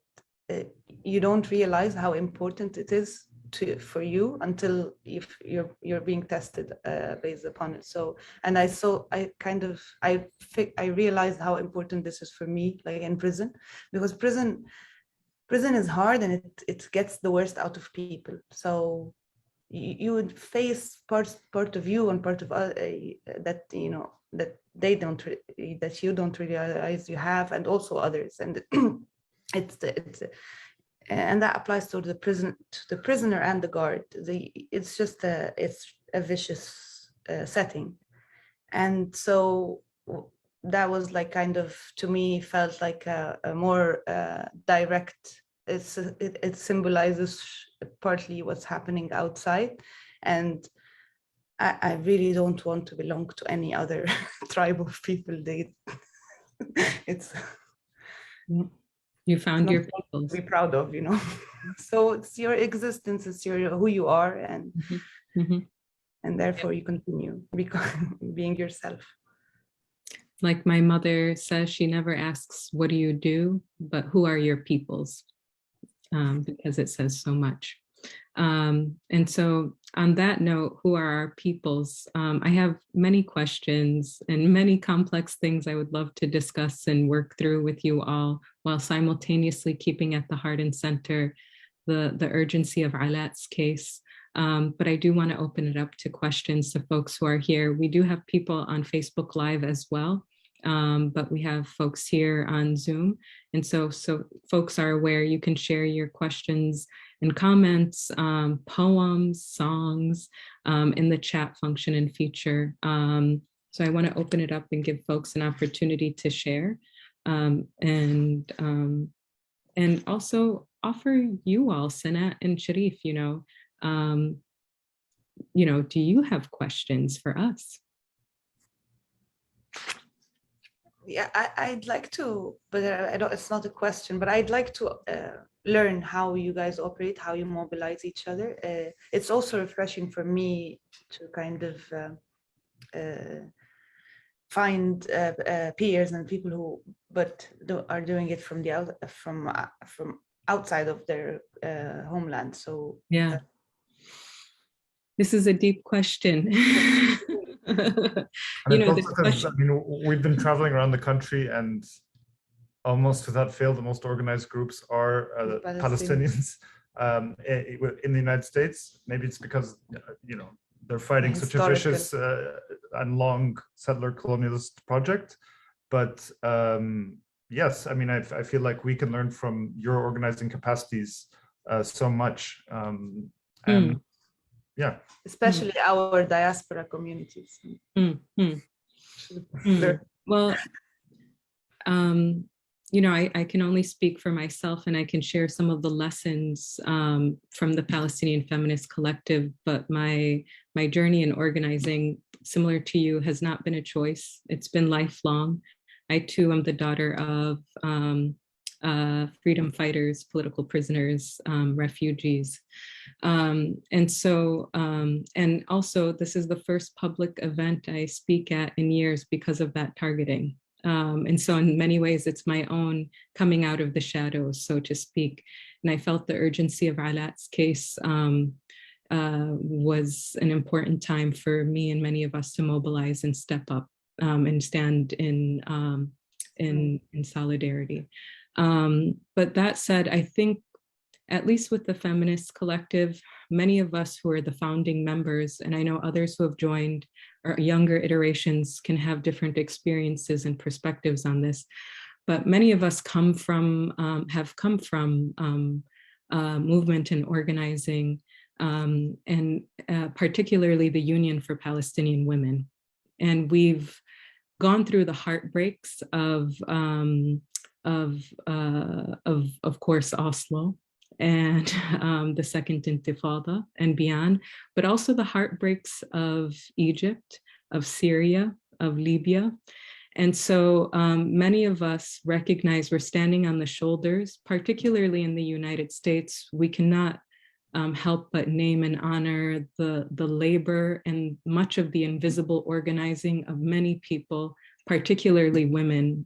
you don't realize how important it is for you until if you're being tested based upon it. So, and I realized how important this is for me, like in prison, because prison is hard and it gets the worst out of people. So you would face part of you and part of that that they don't that you don't realize you have, and also others, and and that applies to the prisoner and the guard. It's just it's a vicious setting, and so that was like kind of, to me, felt like a more direct. It symbolizes partly what's happening outside, and I really don't want to belong to any other tribe of people. It's You found not your something peoples. to be proud of, So it's your existence, it's who you are, and Mhm. and therefore you continue being yourself. Like my mother says, she never asks, what do you do? But who are your peoples? Because it says so much. And so on that note, who are our peoples? I have many questions and many complex things I would love to discuss and work through with you all, while simultaneously keeping at the heart and center the urgency of Alat's case. But I do want to open it up to questions to folks who are here. We do have people on Facebook Live as well, but we have folks here on Zoom. And so folks are aware, you can share your questions and comments, poems, songs in the chat function and feature. So I want to open it up and give folks an opportunity to share, and also offer you all, Sanat and Sharif, do you have questions for us? Yeah, I'd like to, but I don't. It's not a question, but I'd like to learn how you guys operate, how you mobilize each other. It's also refreshing for me to kind of find peers and people who are doing it from outside of their homeland. So yeah, this is a deep question. We've been traveling around the country, and almost without fail, the most organized groups are Palestinians in the United States. Maybe it's because they're fighting such a vicious and long settler colonialist project. But yes, I feel like we can learn from your organizing capacities so much. And yeah, especially our diaspora communities. Well, I can only speak for myself, and I can share some of the lessons from the Palestinian Feminist Collective, but my journey in organizing, similar to you, has not been a choice. It's been lifelong. I too am the daughter of freedom fighters, political prisoners, refugees. And also this is the first public event I speak at in years because of that targeting. And so in many ways, it's my own coming out of the shadows, so to speak. And I felt the urgency of Alat's case was an important time for me and many of us to mobilize and step up and stand in solidarity. But that said, I think, at least with the Feminist Collective, many of us who are the founding members, and I know others who have joined, or younger iterations, can have different experiences and perspectives on this. But many of us have come from movement and organizing, and particularly the Union for Palestinian Women. And we've gone through the heartbreaks of course, Oslo, and the Second Intifada and beyond, but also the heartbreaks of Egypt, of Syria, of Libya. And so many of us recognize we're standing on the shoulders, particularly in the United States. We cannot help but name and honor the labor and much of the invisible organizing of many people, particularly women,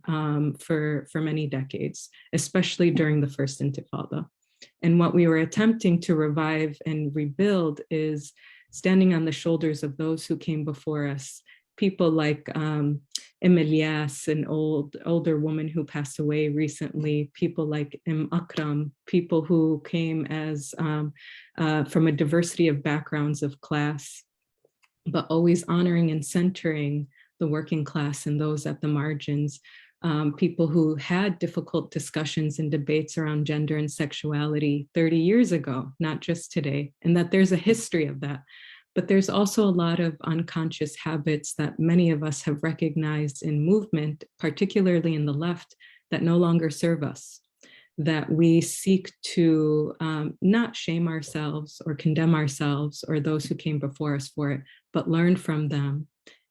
for many decades, especially during the First Intifada. And what we were attempting to revive and rebuild is standing on the shoulders of those who came before us. People like Ilyas, an older woman who passed away recently, people like Akram, people who came as from a diversity of backgrounds of class, but always honoring and centering the working class and those at the margins. People who had difficult discussions and debates around gender and sexuality 30 years ago, not just today, and that there's a history of that. But there's also a lot of unconscious habits that many of us have recognized in movement, particularly in the left, that no longer serve us, that we seek to not shame ourselves or condemn ourselves or those who came before us for it, but learn from them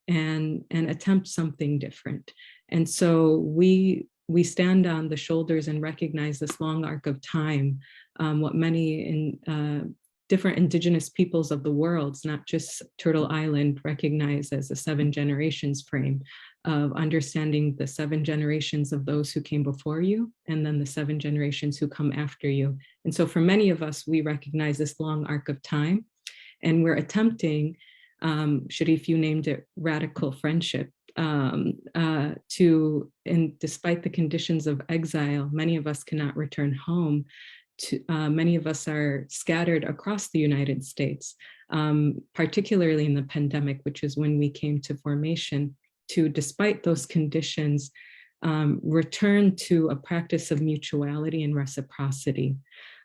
and attempt something different. And so we stand on the shoulders and recognize this long arc of time, what many in different indigenous peoples of the world, not just Turtle Island, recognize as a 7 generations frame of understanding the 7 generations of those who came before you, and then the 7 generations who come after you. And so for many of us, we recognize this long arc of time, and we're attempting, Sharif, you named it radical friendship, and despite the conditions of exile, many of us cannot return home. Many of us are scattered across the United States, particularly in the pandemic, which is when we came to formation, to, despite those conditions, return to a practice of mutuality and reciprocity,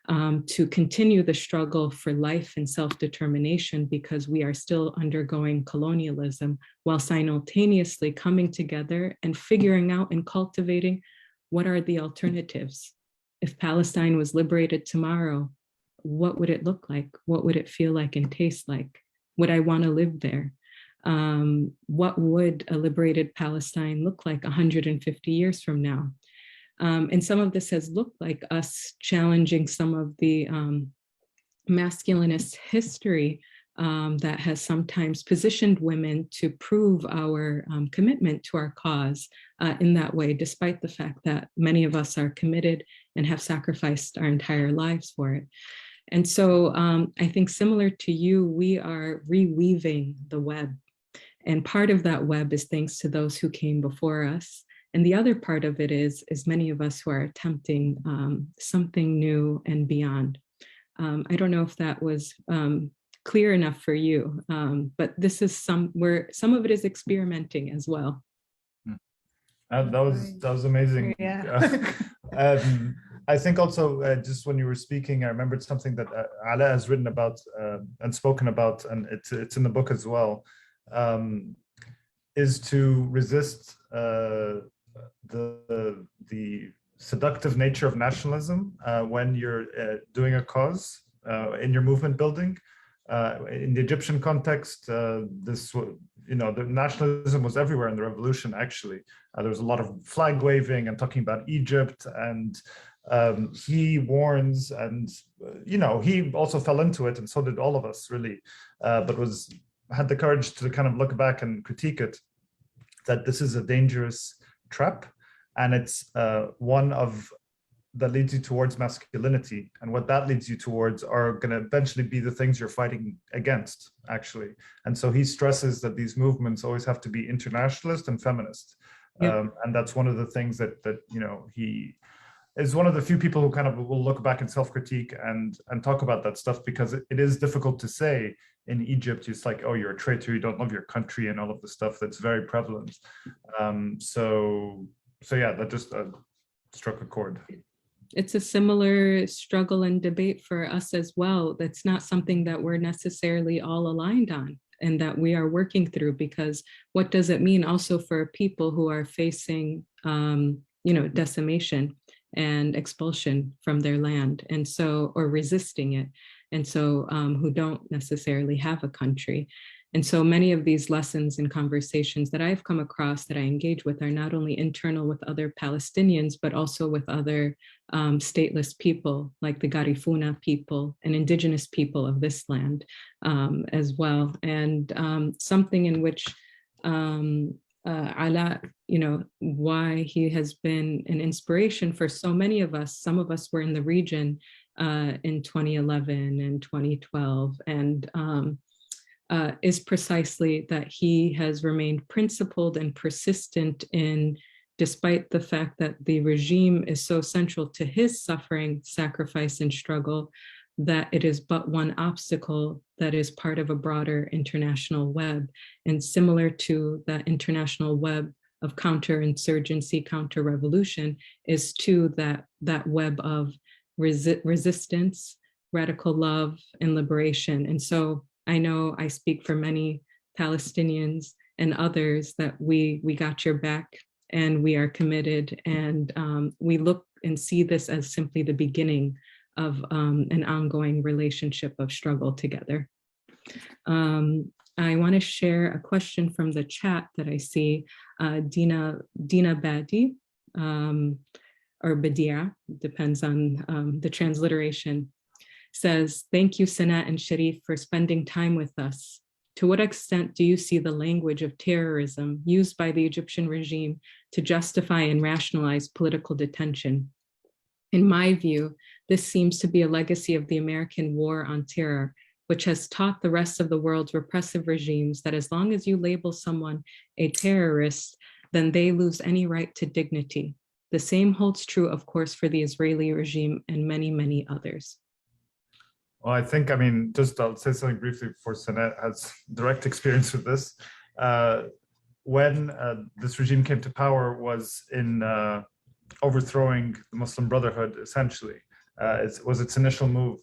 to continue the struggle for life and self-determination, because we are still undergoing colonialism, while simultaneously coming together and figuring out and cultivating what are the alternatives. If Palestine was liberated tomorrow, what would it look like? What would it feel like and taste like? Would I want to live there? What would a liberated Palestine look like 150 years from now? And some of this has looked like us challenging some of the masculinist history that has sometimes positioned women to prove our commitment to our cause in that way, despite the fact that many of us are committed and have sacrificed our entire lives for it. And so I think, similar to you, we are reweaving the web. And part of that web is thanks to those who came before us. And the other part of it is many of us who are attempting something new and beyond. I don't know if that was clear enough for you, but this is where some of it is experimenting as well. That was amazing. Yeah. I think also just when you were speaking, I remembered something that Ala has written about and spoken about, and it's in the book as well, is to resist the seductive nature of nationalism when you're doing a cause in your movement building. In the Egyptian context, the nationalism was everywhere in the revolution, actually. There was a lot of flag waving and talking about Egypt, and he warns, and he also fell into it, and so did all of us, really, but had the courage to kind of look back and critique it, that this is a dangerous trap, and it's one that leads you towards masculinity, and what that leads you towards are going to eventually be the things you're fighting against, actually. And so he stresses that these movements always have to be internationalist and feminist. Yep. And that's one of the things that he is one of the few people who kind of will look back and self-critique and talk about that stuff, because it is difficult to say in Egypt. It's like, oh, you're a traitor, you don't love your country, and all of the stuff that's very prevalent. So yeah, that just struck a chord. It's a similar struggle and debate for us as well. That's not something that we're necessarily all aligned on, and that we are working through, because what does it mean also for people who are facing decimation and expulsion from their land, and so, or resisting it, and so who don't necessarily have a country. And so many of these lessons and conversations that I've come across, that I engage with, are not only internal with other Palestinians, but also with other stateless people, like the Garifuna people and indigenous people of this land as well. And something in which Ala, why he has been an inspiration for so many of us. Some of us were in the region in 2011 and 2012, and is precisely that he has remained principled and persistent in, despite the fact that the regime is so central to his suffering, sacrifice, and struggle, that it is but one obstacle that is part of a broader international web. And similar to that international web of counterinsurgency, counter-revolution, is too that web of resistance, radical love, and liberation. And so I know I speak for many Palestinians and others that we got your back, and we are committed, and we look and see this as simply the beginning of an ongoing relationship of struggle together. I want to share a question from the chat that I see. Dina Badi, or Badia, depends on the transliteration, says, "Thank you, Sanat and Sharif, for spending time with us. To what extent do you see the language of terrorism used by the Egyptian regime to justify and rationalize political detention? In my view, this seems to be a legacy of the American war on terror, which has taught the rest of the world's repressive regimes that as long as you label someone a terrorist, then they lose any right to dignity. The same holds true, of course, for the Israeli regime and many, many others." Well, I think, just I'll say something briefly before Sanat has direct experience with this. When this regime came to power was in overthrowing the Muslim Brotherhood, essentially. It was its initial move.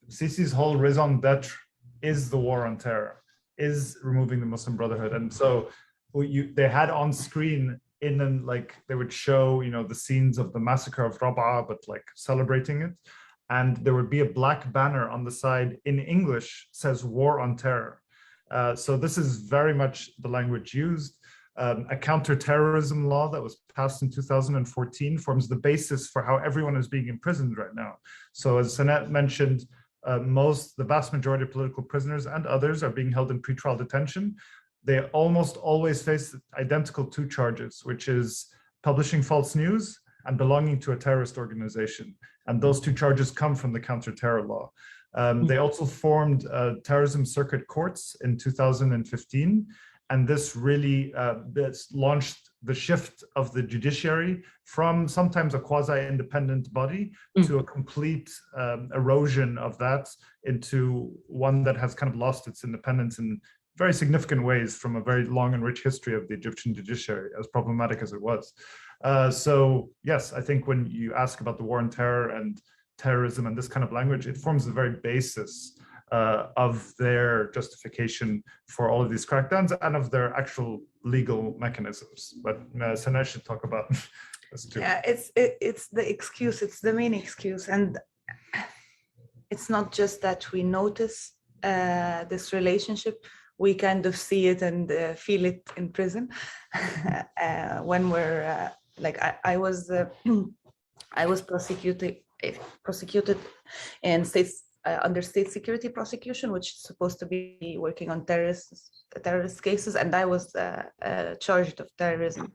Sisi's whole raison d'etre is the war on terror, is removing the Muslim Brotherhood. And so they had on screen they would show, the scenes of the massacre of Rabaa, but like celebrating it. And there would be a black banner on the side in English, says war on terror. So this is very much the language used. A counterterrorism law that was passed in 2014 forms the basis for how everyone is being imprisoned right now. So as Sanat mentioned, the vast majority of political prisoners and others are being held in pretrial detention. They almost always face identical two charges, which is publishing false news and belonging to a terrorist organization. And those two charges come from the counter-terror law. They also formed terrorism circuit courts in 2015. And this really launched the shift of the judiciary from sometimes a quasi-independent body to a complete erosion of that into one that has kind of lost its independence in very significant ways from a very long and rich history of the Egyptian judiciary, as problematic as it was. So yes, I think when you ask about the war on terror and terrorism and this kind of language, it forms the very basis of their justification for all of these crackdowns and of their actual legal mechanisms. But Sanat should talk about this too. Yeah, it's the excuse, it's the main excuse. And it's not just that we notice this relationship, we kind of see it and feel it in prison. When we're I was prosecuted in under state security prosecution, which is supposed to be working on terrorist cases, and I was charged of terrorism.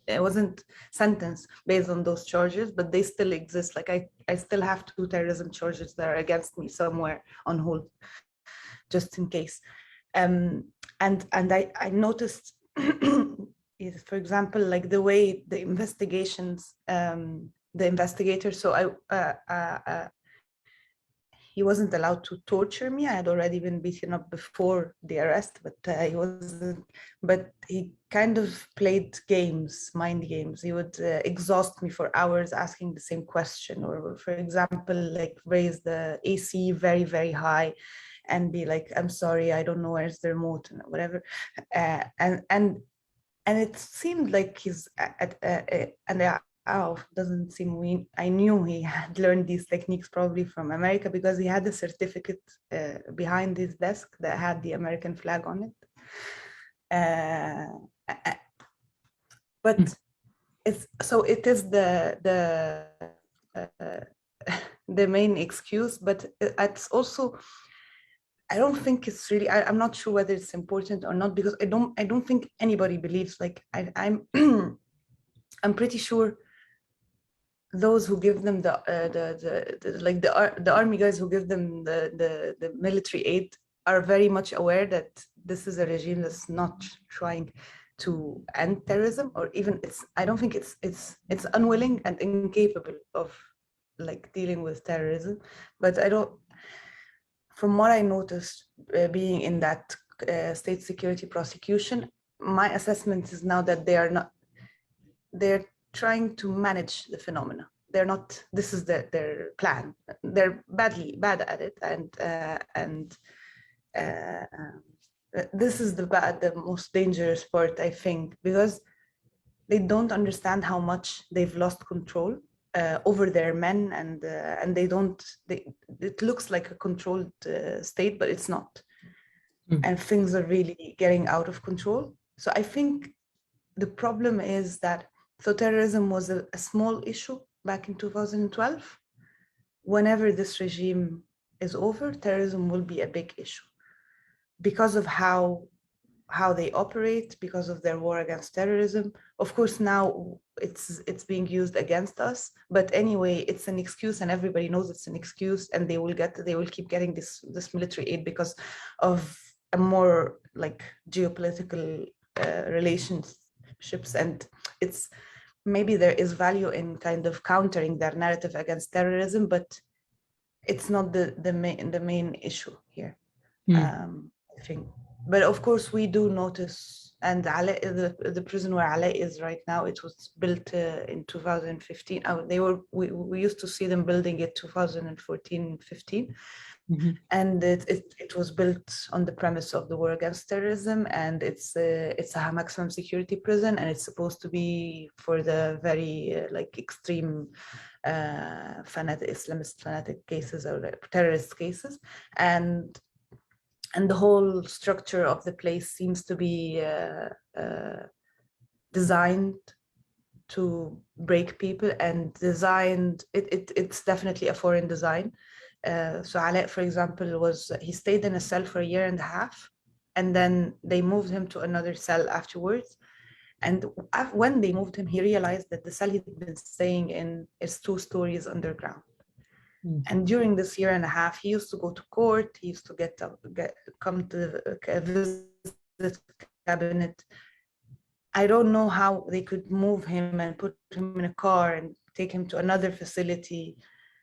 I wasn't sentenced based on those charges, but they still exist. I still have 2 terrorism charges that are against me somewhere on hold, just in case. And I noticed, for example, the way the investigations, the investigator. So he wasn't allowed to torture me. I had already been beaten up before the arrest, but he wasn't. But he kind of played games, mind games. He would exhaust me for hours asking the same question, or, for example, raise the AC very, very high, and be like, "I'm sorry, I don't know where's the remote," and whatever. And it seemed like he's doesn't seem I knew he had learned these techniques probably from America, because he had a certificate behind his desk that had the American flag on it. But it is the main excuse, but it's also, I don't think it's really, I'm not sure whether it's important or not, because I don't think anybody believes, I'm I'm pretty sure those who give them the army guys who give them the military aid are very much aware that this is a regime that's not trying to end terrorism, or even I don't think it's unwilling and incapable of like dealing with terrorism. But from what I noticed being in that state security prosecution, my assessment is now that they're trying to manage the phenomena. They're not, this is their plan. They're bad at it. And this is the most dangerous part, I think, because they don't understand how much they've lost control over their men, and it looks like a controlled state, but it's not. And things are really getting out of control. So I think the problem is that, so terrorism was a small issue back in 2012. Whenever this regime is over, terrorism will be a big issue because of how they operate, because of their war against terrorism. Of course, now it's being used against us, but anyway, it's an excuse, and everybody knows it's an excuse, and they will keep getting this military aid because of a more like geopolitical relationships, and it's maybe there is value in kind of countering their narrative against terrorism, but it's not the main issue here. I think. But of course, we do notice, and the prison where Ale is right now, it was built in 2015. We used to see them building it 2014, 15. And it was built on the premise of the war against terrorism, and it's a maximum security prison, and it's supposed to be for the very like extreme Islamist fanatic cases or terrorist cases, and the whole structure of the place seems to be designed to break people, and it's definitely a foreign design. So Alaa, for example, he stayed in a cell for 1.5 years, and then they moved him to another cell afterwards. And when they moved him, he realized that the cell he'd been staying in is 2 stories underground. And during this 1.5 years, he used to go to court. He used to come to visit cabinet. I don't know how they could move him and put him in a car and take him to another facility,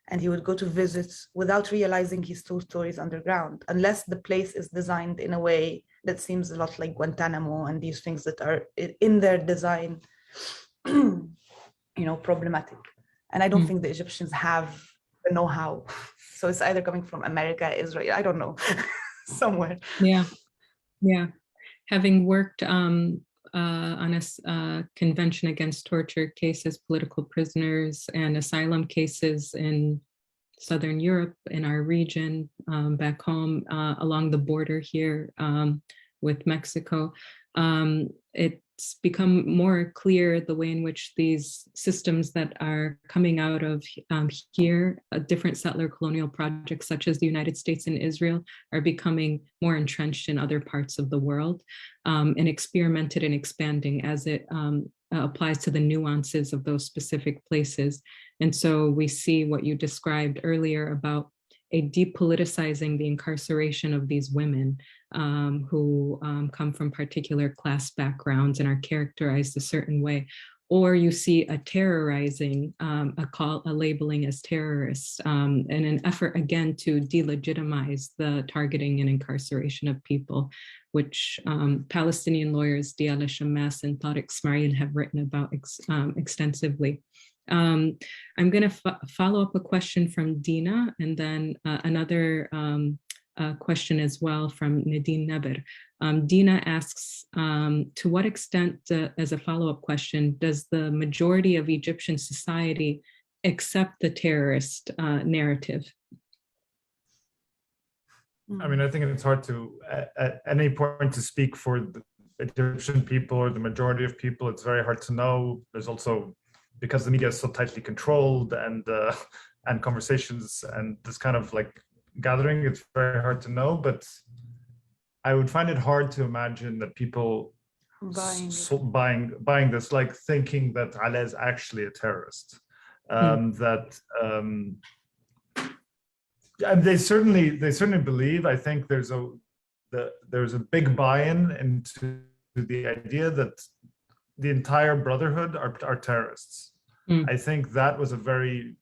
and he would go to visits without realizing he's 2 stories underground, unless the place is designed in a way that seems a lot like Guantanamo and these things that are in their design, problematic. And I don't think the Egyptians have the know-how. So it's either coming from America, Israel, I don't know, somewhere. Yeah. Having worked on a convention against torture cases, political prisoners, and asylum cases in Southern Europe, in our region, back home, along the border here with Mexico, it's become more clear the way in which these systems that are coming out of here, different settler colonial projects such as the United States and Israel, are becoming more entrenched in other parts of the world, and experimented and expanding as it applies to the nuances of those specific places. And so we see what you described earlier about a depoliticizing the incarceration of these women who come from particular class backgrounds and are characterized a certain way. Or you see a terrorizing, a labeling as terrorists, and an effort again to delegitimize the targeting and incarceration of people, which Palestinian lawyers Diala Shammas and Tariq Ismail have written about extensively. I'm going to follow up a question from Dina, and then another question as well from Nadine Neber. Dina asks, to what extent, as a follow-up question, does the majority of Egyptian society accept the terrorist narrative? I mean, I think it's hard to, at any point, to speak for the Egyptian people or the majority of people. It's very hard to know. There's also, because the media is so tightly controlled, and conversations and this kind of like gathering, it's very hard to know. But I would find it hard to imagine that people buying this, like thinking that Alaa is actually a terrorist. that and they certainly believe. I think there's a big buy-in into the idea that the entire Brotherhood are terrorists. I think that was a very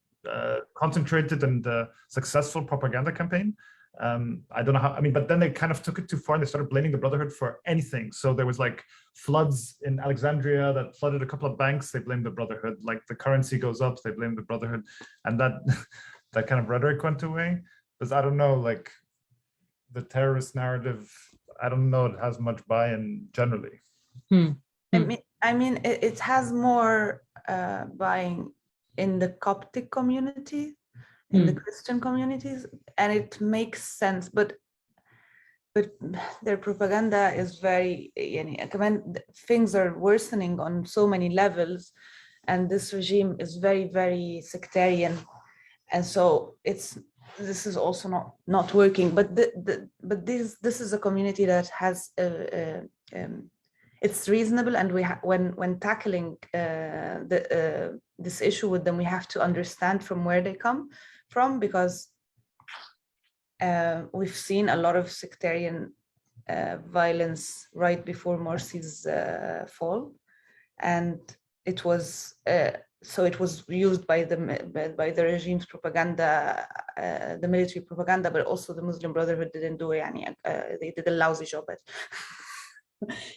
concentrated and successful propaganda campaign. I don't know how, I mean, but then they kind of took it too far and they started blaming the Brotherhood for anything. So there was like floods in Alexandria that flooded a couple of banks, they blamed the Brotherhood. Like the currency goes up, they blame the Brotherhood. And that that kind of rhetoric went away. Because I don't know, like the terrorist narrative, I don't know, it has much buy-in generally. I mean, it has more buying in the Coptic community, in the Christian communities, and it makes sense. But their propaganda is very, things are worsening on so many levels, and this regime is very, very sectarian, and so this is also not working. But this is a community that has it's reasonable, and when tackling this issue with them, we have to understand from where they come from, because we've seen a lot of sectarian violence right before Morsi's fall, and it was used by the regime's propaganda, the military propaganda, but also the Muslim Brotherhood didn't do it. They did a lousy job at.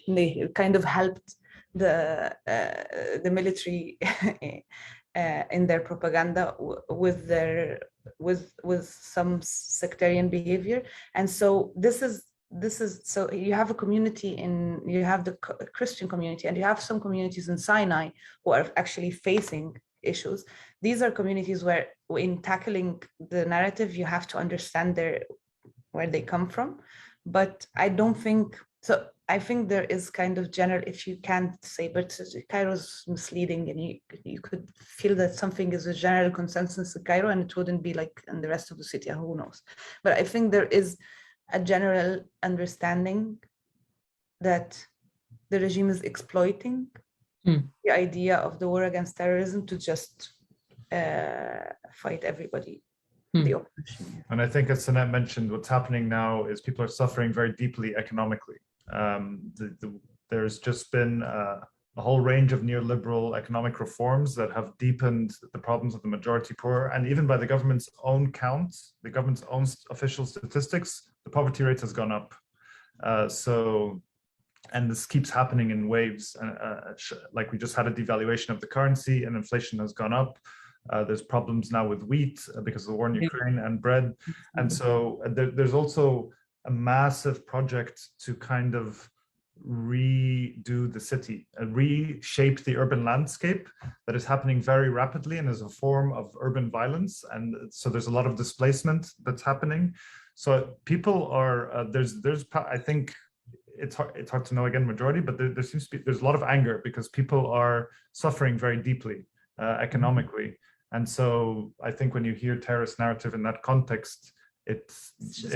They kind of helped the military in their propaganda with some sectarian behavior, and so this is so you have a community you have the Christian community, and you have some communities in Sinai who are actually facing issues. These are communities where, in tackling the narrative, you have to understand where they come from. But I don't think so. I think there is kind of general, if you can't say, but Cairo's misleading, and you could feel that something is a general consensus in Cairo, and it wouldn't be like in the rest of the city, who knows. But I think there is a general understanding that the regime is exploiting the idea of the war against terrorism to just fight everybody. The opposition. And I think, as Sanat mentioned, what's happening now is people are suffering very deeply economically. There's just been a whole range of neoliberal economic reforms that have deepened the problems of the majority poor, and even by the government's own counts, the government's own official statistics, the poverty rate has gone up. And this keeps happening in waves. Like we just had a devaluation of the currency, and inflation has gone up. There's problems now with wheat because of the war in Ukraine, and bread. And so there's also a massive project to kind of redo the city, reshape the urban landscape that is happening very rapidly and is a form of urban violence. And so there's a lot of displacement that's happening. So people are, I think it's hard to know again majority, but there seems to be, there's a lot of anger because people are suffering very deeply economically. And so I think when you hear terrorist narrative in that context, it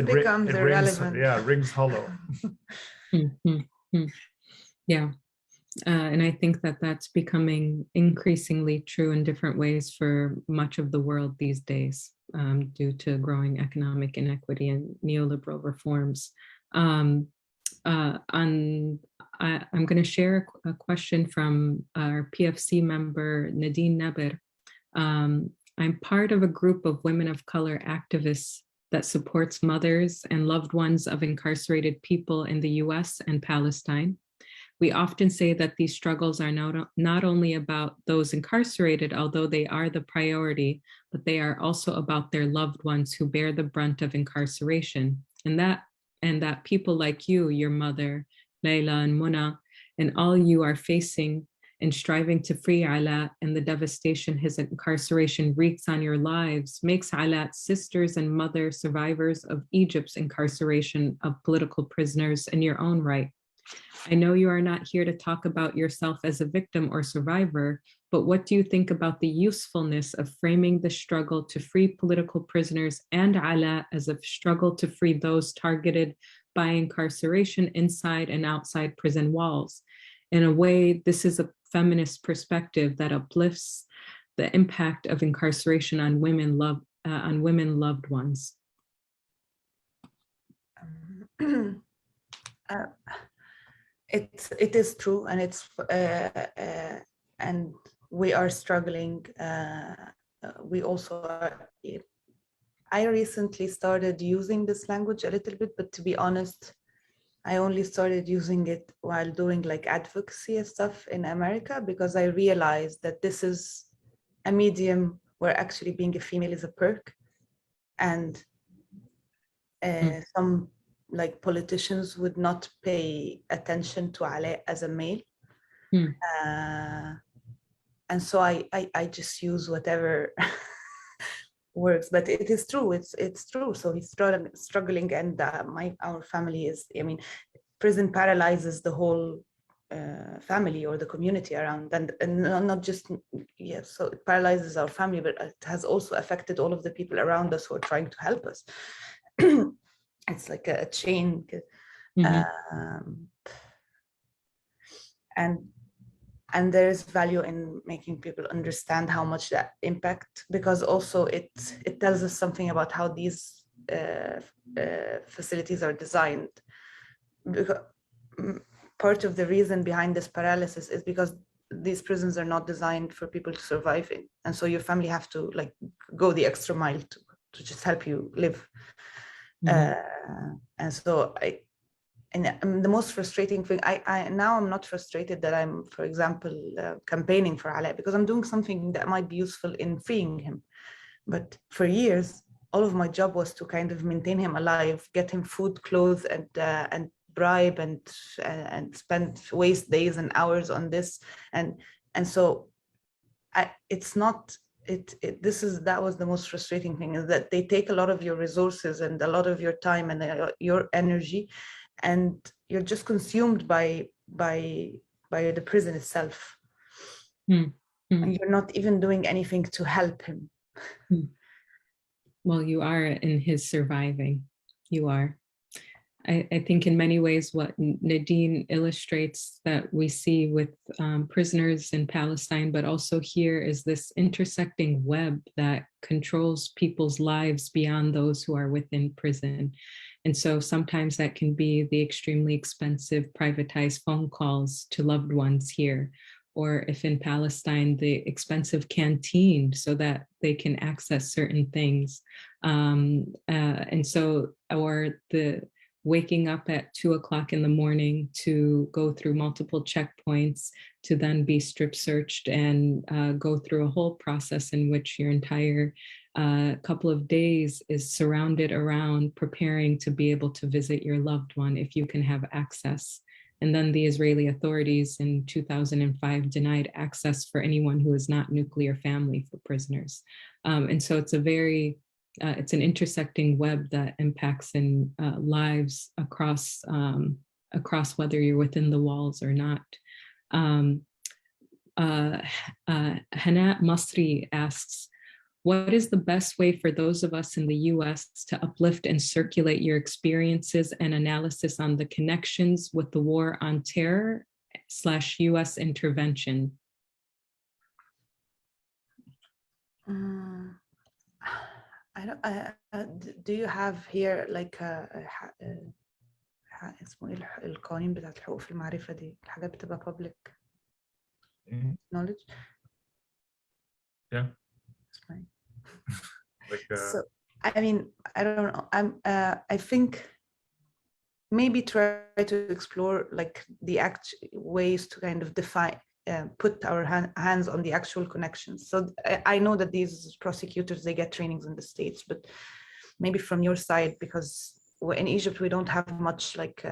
becomes irrelevant. Rings hollow. Yeah. And I think that that's becoming increasingly true in different ways for much of the world these days, due to growing economic inequity and neoliberal reforms. I'm going to share a question from our PFC member, Nadine Naber. I'm part of a group of women of color activists that supports mothers and loved ones of incarcerated people in the US and Palestine. We often say that these struggles are not only about those incarcerated, although they are the priority, but they are also about their loved ones who bear the brunt of incarceration. And that people like you, your mother, Layla and Muna, and all you are facing and striving to free Ala, and the devastation his incarceration wreaks on your lives makes Ala sisters and mother survivors of Egypt's incarceration of political prisoners in your own right. I know you are not here to talk about yourself as a victim or survivor, but what do you think about the usefulness of framing the struggle to free political prisoners and Ala as a struggle to free those targeted by incarceration inside and outside prison walls? In a way, this is a feminist perspective that uplifts the impact of incarceration on women loved ones? It is true, and and we are struggling. We also are. I recently started using this language a little bit, but to be honest, I only started using it while doing like advocacy and stuff in America, because I realized that this is a medium where actually being a female is a perk, and some like politicians would not pay attention to Alaa as a male. And so I just use whatever works, but it is true. It's true. So he's struggling, and our family is. I mean, prison paralyzes the whole family or the community around, and not just So it paralyzes our family, but it has also affected all of the people around us who are trying to help us. It's like a chain, and there is value in making people understand how much that impact, because also it tells us something about how these facilities are designed. Because part of the reason behind this paralysis is because these prisons are not designed for people to survive in, and so your family have to like go the extra mile to just help you live. And so and the most frustrating thing, now I'm not frustrated that I'm, for example, campaigning for Alaa, because I'm doing something that might be useful in freeing him. But for years, all of my job was to kind of maintain him alive, get him food, clothes, and bribe and waste days and hours on this, and so it's not. That was the most frustrating thing, is that they take a lot of your resources and a lot of your time and your energy, and you're just consumed by the prison itself. And you're not even doing anything to help him. Well, you are in his surviving. You are. I think in many ways what Nadine illustrates that we see with prisoners in Palestine, but also here, is this intersecting web that controls people's lives beyond those who are within prison. And so sometimes that can be the extremely expensive privatized phone calls to loved ones here, or if in Palestine, the expensive canteen so that they can access certain things. And so, or the waking up at 2 o'clock in the morning to go through multiple checkpoints, to then be strip searched and go through a whole process in which your entire couple of days is surrounded around preparing to be able to visit your loved one if you can have access. And then the Israeli authorities in 2005 denied access for anyone who is not nuclear family for prisoners. And so it's it's an intersecting web that impacts in lives across whether you're within the walls or not. Hanat Masri asks, what is the best way for those of us in the US to uplift and circulate your experiences and analysis on the connections with the war on terror / US intervention? Do you have here like اسمه ايه القوانين بتاعت الحقوق في المعرفة دي، الحاجات بتبقى public knowledge? Yeah. So I mean, I don't know. I think maybe try to explore like the ways to kind of define, put our hands on the actual connections. So I know that these prosecutors, they get trainings in the States, but maybe from your side, because in Egypt we don't have much like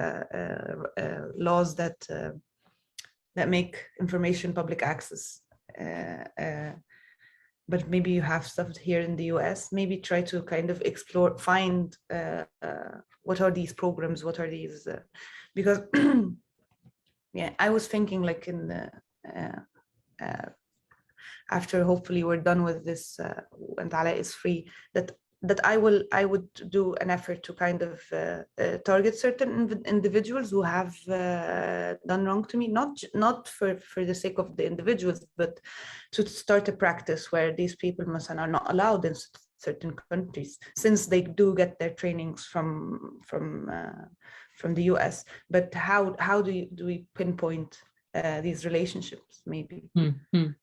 laws that make information public access. But maybe you have stuff here in the US. Maybe try to kind of explore, find what are these programs, what are these, because yeah, I was thinking like in the, after hopefully we're done with this and Alaa is free, that that I would do an effort to kind of target certain individuals who have done wrong to me, not for the sake of the individuals, but to start a practice where these people are not allowed in certain countries, since they do get their trainings from the US. But how do we pinpoint these relationships, maybe? Mhm.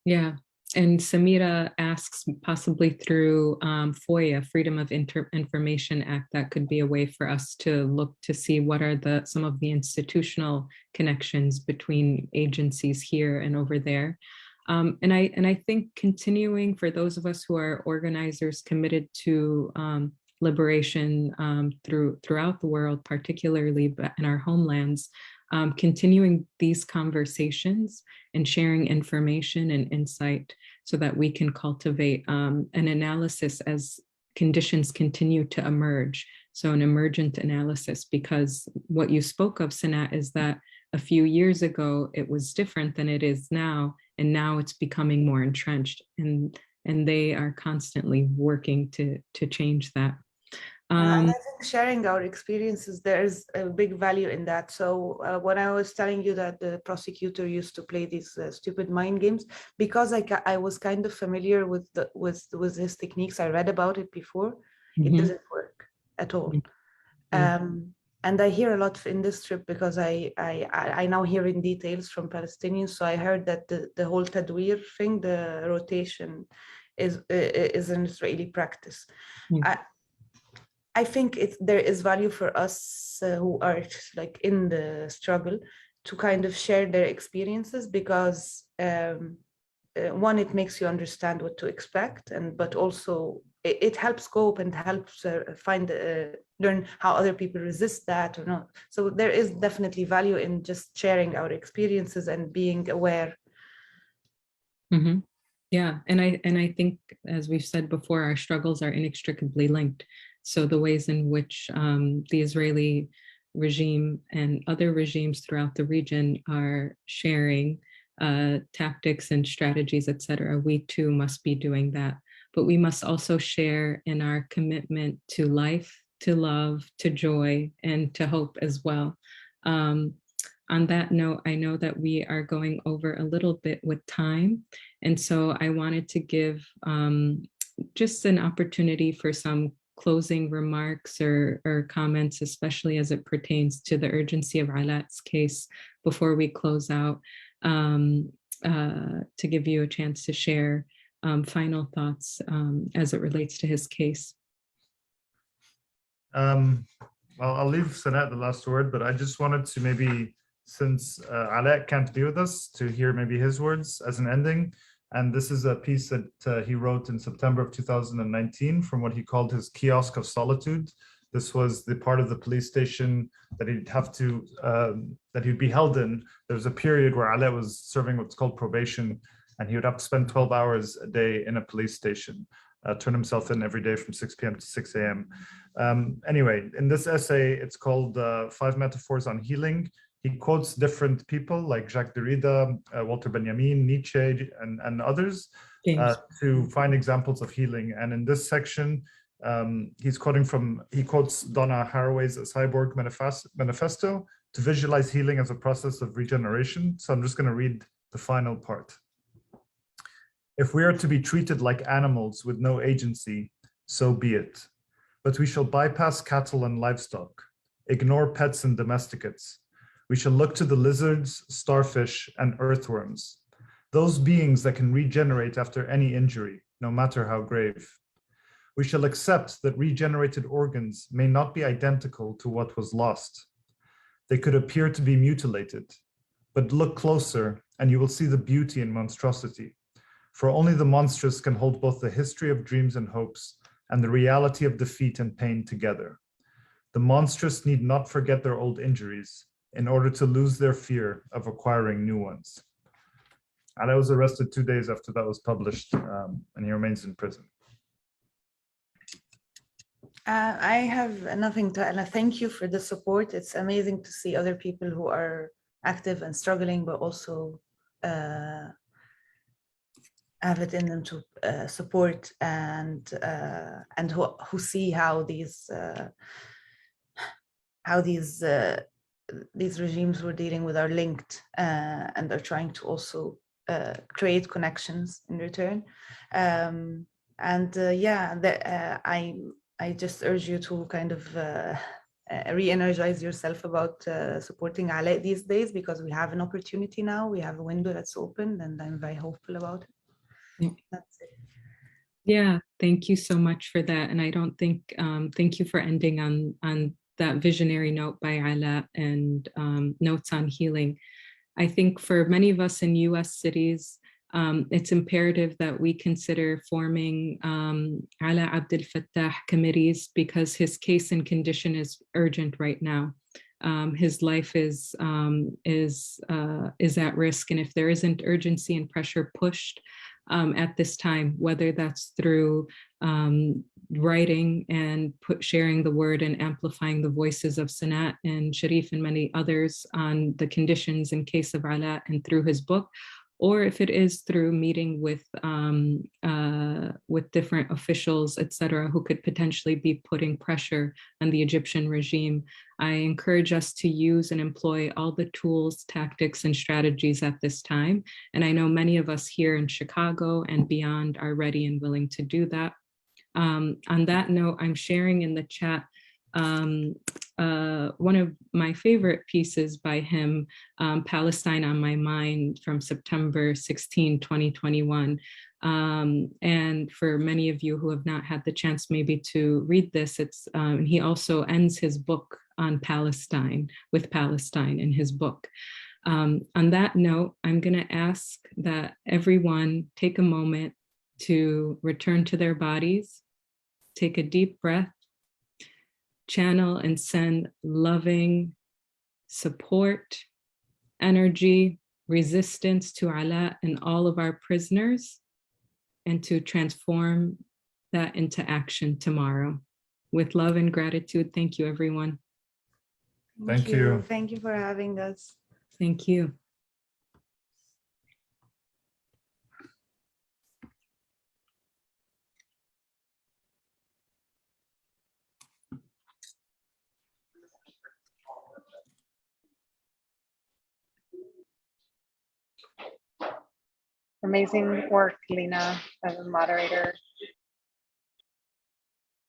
Yeah. And Samira asks, possibly through FOIA, Freedom of Information Act, that could be a way for us to look to see what are some of the institutional connections between agencies here and over there. And I think continuing for those of us who are organizers committed to liberation throughout the world, particularly in our homelands, continuing these conversations and sharing information and insight so that we can cultivate an analysis as conditions continue to emerge. So an emergent analysis, because what you spoke of, Sanat, is that a few years ago, it was different than it is now, and now it's becoming more entrenched, and they are constantly working to change that. And I think sharing our experiences, there's a big value in that. So when I was telling you that the prosecutor used to play these stupid mind games, because I was kind of familiar with his techniques, I read about it before, it doesn't work at all. And I hear a lot in this trip because I now hear in details from Palestinians. So I heard that the whole tadwir thing, the rotation, is an Israeli practice. I think there is value for us who are like in the struggle to kind of share their experiences, because one, it makes you understand what to expect, but also it helps cope and helps learn how other people resist that or not. So there is definitely value in just sharing our experiences and being aware. Mm-hmm. Yeah, and I think, as we've said before, our struggles are inextricably linked. So the ways in which the Israeli regime and other regimes throughout the region are sharing tactics and strategies, et cetera, we too must be doing that. But we must also share in our commitment to life, to love, to joy, and to hope as well. On that note, I know that we are going over a little bit with time. And so I wanted to give just an opportunity for some closing remarks or comments, especially as it pertains to the urgency of Alat's case before we close out, to give you a chance to share final thoughts as it relates to his case. Well, I'll leave Sanat the last word, but I just wanted to maybe, since Alat can't be with us, to hear maybe his words as an ending. And this is a piece that he wrote in September of 2019 from what he called his kiosk of solitude. This was the part of the police station that he'd have to, that he'd be held in. There was a period where Alat was serving what's called probation, and he would have to spend 12 hours a day in a police station, turn himself in every day from 6 p.m. to 6 a.m. Anyway, in this essay, it's called 5 Metaphors on Healing. He quotes different people like Jacques Derrida, Walter Benjamin, Nietzsche, and others to find examples of healing. And in this section, he quotes Donna Haraway's Cyborg Manifesto to visualize healing as a process of regeneration. So I'm just going to read the final part. If we are to be treated like animals with no agency, so be it. But we shall bypass cattle and livestock, ignore pets and domesticates. We shall look to the lizards, starfish, and earthworms, those beings that can regenerate after any injury, no matter how grave. We shall accept that regenerated organs may not be identical to what was lost. They could appear to be mutilated, but look closer and you will see the beauty in monstrosity. For only the monstrous can hold both the history of dreams and hopes and the reality of defeat and pain together. The monstrous need not forget their old injuries in order to lose their fear of acquiring new ones. And I was arrested 2 days after that was published, and he remains in prison. I have nothing to add. Thank you for the support. It's amazing to see other people who are active and struggling, but also have it in them to support and who see how these regimes we're dealing with are linked and are trying to also create connections in return. I just urge you to kind of re-energize yourself about supporting Alaa these days, because we have an opportunity now. We have a window that's open, and I'm very hopeful about it. Yeah. That's it. Yeah, thank you so much for that. And I don't think, thank you for ending on that visionary note by Alaa and notes on healing. I think for many of us in US cities, it's imperative that we consider forming Alaa Abdel Fattah committees, because his case and condition is urgent right now. His life is at risk, and if there isn't urgency and pressure pushed at this time, whether that's through writing and sharing the word and amplifying the voices of Sanat and Sharif and many others on the conditions in case of Alaa and through his book, or if it is through meeting with different officials, etc., who could potentially be putting pressure on the Egyptian regime. I encourage us to use and employ all the tools, tactics, and strategies at this time. And I know many of us here in Chicago and beyond are ready and willing to do that. On that note, I'm sharing in the chat one of my favorite pieces by him, Palestine on My Mind, from September 16, 2021. And for many of you who have not had the chance maybe to read this, it's he also ends his book on Palestine, with Palestine in his book. On that note, I'm going to ask that everyone take a moment to return to their bodies, take a deep breath, channel and send loving support, energy, resistance to Alaa and all of our prisoners, and to transform that into action tomorrow. With love and gratitude, thank you, everyone. Thank you. Thank you for having us. Thank you. Amazing work, Lena, as a moderator.